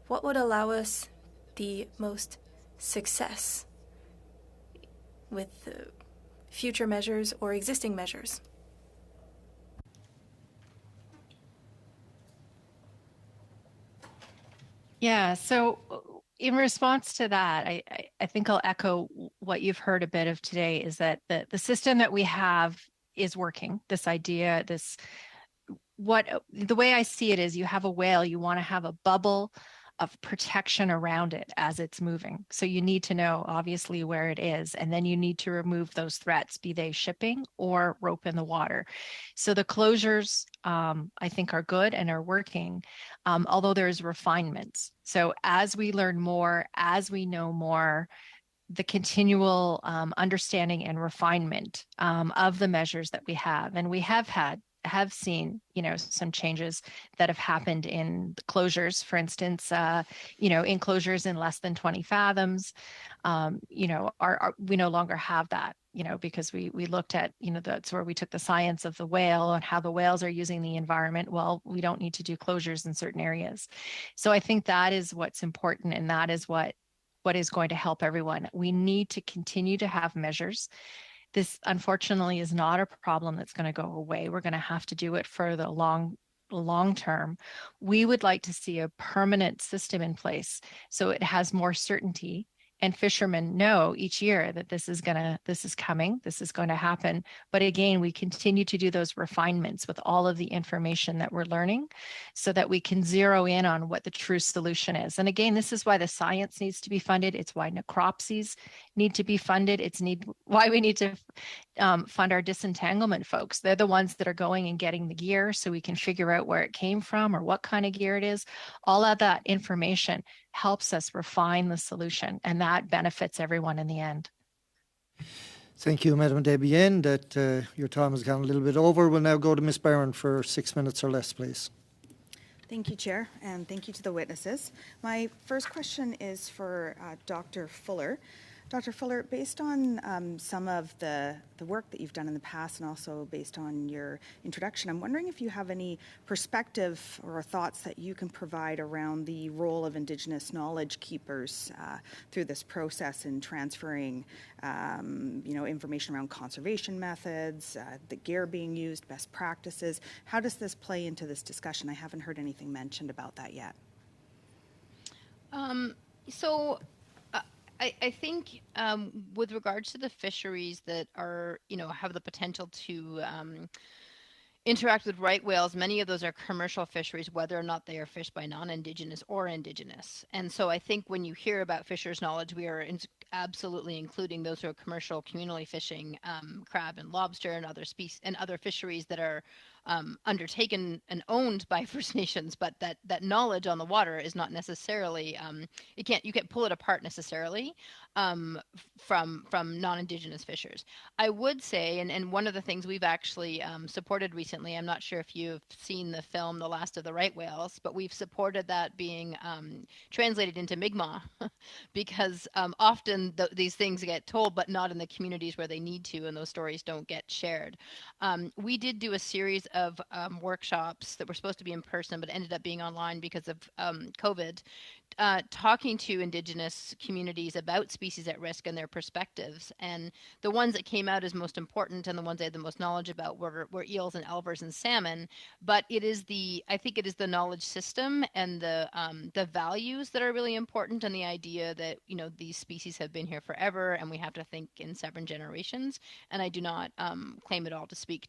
What would allow us the most success with future measures or existing measures? Yeah, so in response to that, I think I'll echo what you've heard a bit of today, is that the system that we have is working. This idea, the way I see it is you have a whale, you want to have a bubble protection around it as it's moving. So you need to know obviously where it is, and then you need to remove those threats, be they shipping or rope in the water. So the closures, I think, are good and are working, although there's refinements. So as we learn more, as we know more, the continual understanding and refinement of the measures that we have, and we have seen, some changes that have happened in closures, for instance, enclosures in less than 20 fathoms, we no longer have that, because we looked at, that's where we took the science of the whale and how the whales are using the environment. Well, we don't need to do closures in certain areas. So I think that is what's important, and that is what is going to help everyone. We need to continue to have measures. This, unfortunately, is not a problem that's going to go away. We're going to have to do it for the long term. We would like to see a permanent system in place so it has more certainty, and fishermen know each year that this is coming, this is going to happen. But again, we continue to do those refinements with all of the information that we're learning so that we can zero in on what the true solution is. And again, this is why the science needs to be funded. It's why necropsies need to be funded. Why we need to fund our disentanglement folks. They're the ones that are going and getting the gear so we can figure out where it came from or what kind of gear it is. All of that information helps us refine the solution, and that benefits everyone in the end. Thank you, Madam Debienne. That your time has gone a little bit over. We'll now go to Ms. Barron for 6 minutes or less, please. Thank you, Chair, and thank you to the witnesses. My first question is for Dr. Fuller. Dr. Fuller, based on some of the work that you've done in the past and also based on your introduction, I'm wondering if you have any perspective or thoughts that you can provide around the role of Indigenous knowledge keepers through this process in transferring, information around conservation methods, the gear being used, best practices. How does this play into this discussion? I haven't heard anything mentioned about that yet. I think with regards to the fisheries that are, have the potential to interact with right whales, many of those are commercial fisheries, whether or not they are fished by non-Indigenous or Indigenous. And so I think when you hear about fishers' knowledge, we are absolutely including those who are commercial, communally fishing crab and lobster and other species and other fisheries that are undertaken and owned by First Nations, but that knowledge on the water is not necessarily you can't pull it apart necessarily from non-Indigenous fishers. I would say, and one of the things we've actually supported recently, I'm not sure if you've seen the film The Last of the Right Whales, but we've supported that being translated into Mi'kmaq because often these things get told, but not in the communities where they need to, and those stories don't get shared. We did do a series of workshops that were supposed to be in person, but ended up being online because of COVID, talking to Indigenous communities about species at risk and their perspectives. And the ones that came out as most important and the ones I had the most knowledge about were eels and elvers and salmon. But I think it is the knowledge system and the values that are really important, and the idea that, these species have been here forever and we have to think in 7 generations. And I do not claim at all to speak,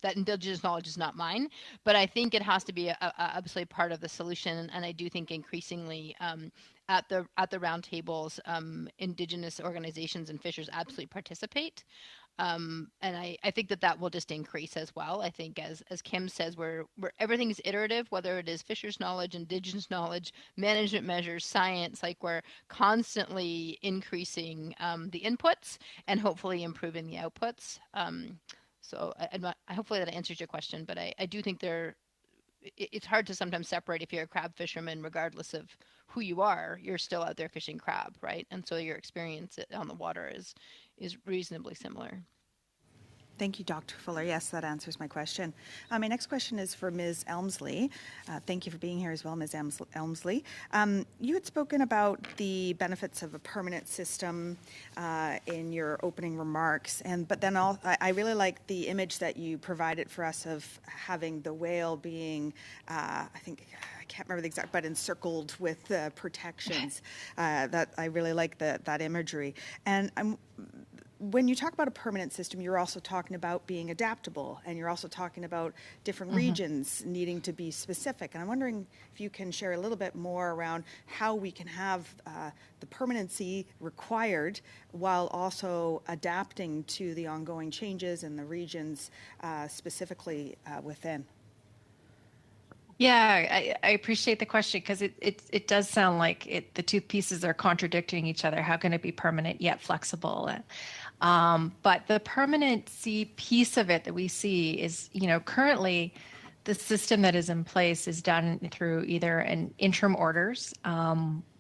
that Indigenous knowledge is not mine, but I think it has to be absolutely part of the solution. And I do think increasingly at the roundtables, Indigenous organizations and fishers absolutely participate. And I think that will just increase as well. I think as Kim says, where everything is iterative, whether it is fishers' knowledge, Indigenous knowledge, management measures, science, like we're constantly increasing the inputs and hopefully improving the outputs. So hopefully that answers your question, but I do think it's hard to sometimes separate. If you're a crab fisherman, regardless of who you are, you're still out there fishing crab, right? And so your experience on the water is reasonably similar. Thank you, Dr. Fuller. Yes, that answers my question. My next question is for Ms. Elmsley. Thank you for being here as well, Ms. Elmsley. You had spoken about the benefits of a permanent system in your opening remarks, but then I really like the image that you provided for us of having the whale being, I can't remember the exact, but encircled with protections. That I really like that imagery. And when you talk about a permanent system, you're also talking about being adaptable, and you're also talking about different regions needing to be specific. And I'm wondering if you can share a little bit more around how we can have the permanency required while also adapting to the ongoing changes in the regions specifically within. Yeah, I appreciate the question because it does sound like the two pieces are contradicting each other. How can it be permanent yet flexible? But the permanency piece of it that we see is, currentently the system that is in place is done through either an interim orders,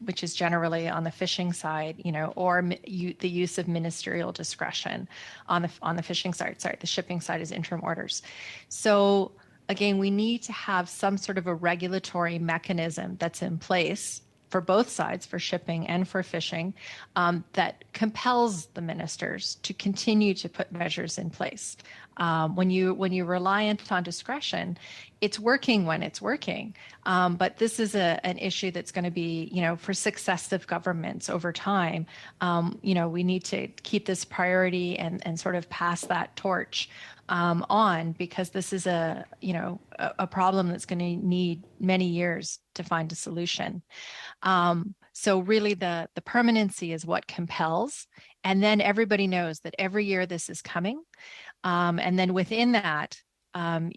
which is generally on the fishing side, or the use of ministerial discretion on the fishing side. Sorry, the shipping side is interim orders. So again, we need to have some sort of a regulatory mechanism that's in place for both sides, for shipping and for fishing, that compels the ministers to continue to put measures in place. When you're reliant on discretion, it's working when it's working. But this is an issue that's going to be, for successive governments over time. We need to keep this priority and sort of pass that torch on, because this is a problem that's going to need many years to find a solution. So really the permanency is what compels. And then everybody knows that every year this is coming. And then within that,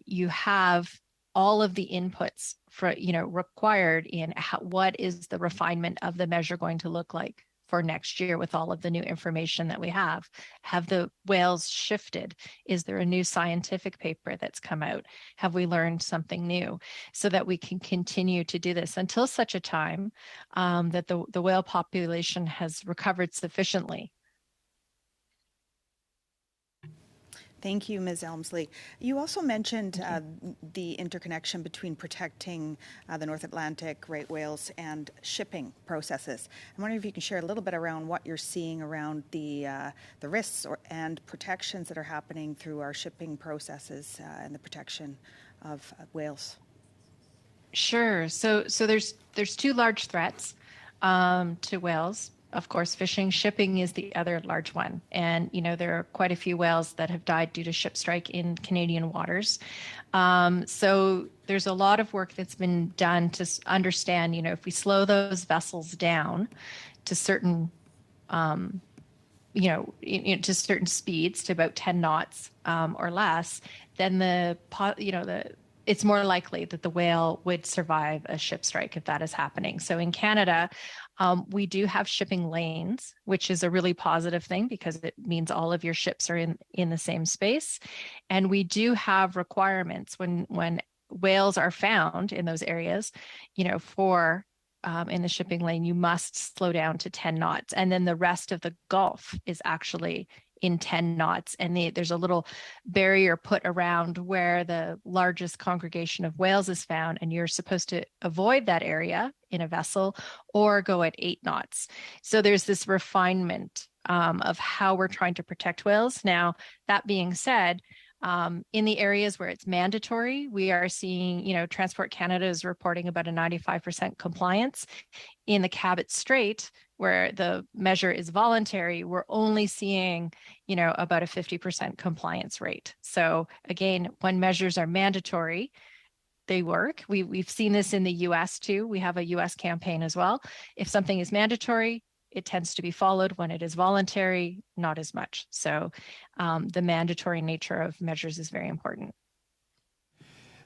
you have all of the inputs for, required in what is the refinement of the measure going to look like for next year with all of the new information that we have. Have the whales shifted? Is there a new scientific paper that's come out? Have we learned something new? So that we can continue to do this until such a time that the whale population has recovered sufficiently. Thank you, Ms. Elmsley. You also mentioned the interconnection between protecting the North Atlantic right whales and shipping processes. I'm wondering if you can share a little bit around what you're seeing around the risks and protections that are happening through our shipping processes and the protection of whales. Sure. So there's two large threats to whales. Of course, fishing, shipping is the other large one. And, there are quite a few whales that have died due to ship strike in Canadian waters. So there's a lot of work that's been done to understand, if we slow those vessels down to certain, to certain speeds, to about 10 knots or less, then it's more likely that the whale would survive a ship strike if that is happening. So in Canada, we do have shipping lanes, which is a really positive thing because it means all of your ships are in the same space. And we do have requirements when whales are found in those areas, for in the shipping lane, you must slow down to 10 knots. And then the rest of the Gulf is actually in 10 knots. And there's a little barrier put around where the largest congregation of whales is found. And you're supposed to avoid that area in a vessel or go at 8 knots. So there's this refinement of how we're trying to protect whales. Now, that being said, in the areas where it's mandatory, we are seeing, Transport Canada is reporting about a 95% compliance. In the Cabot Strait, where the measure is voluntary, we're only seeing, about a 50% compliance rate. So again, when measures are mandatory, they work. We've seen this in the US too. We have a US campaign as well. If something is mandatory, it tends to be followed. When it is voluntary, not as much. So the mandatory nature of measures is very important.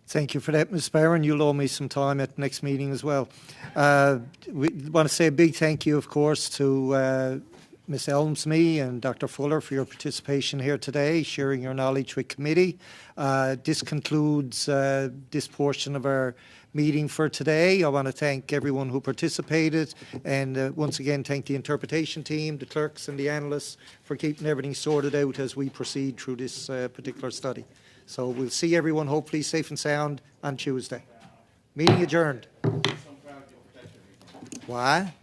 Thank you for that, Ms. Barron. You'll owe me some time at the next meeting as well. We want to say a big thank you, of course, to Ms. Elmsley and Dr. Fuller for your participation here today, sharing your knowledge with committee. This concludes this portion of our meeting for today. I want to thank everyone who participated and once again thank the interpretation team, the clerks and the analysts for keeping everything sorted out as we proceed through this particular study. So we'll see everyone hopefully safe and sound on Tuesday. Meeting adjourned. Why?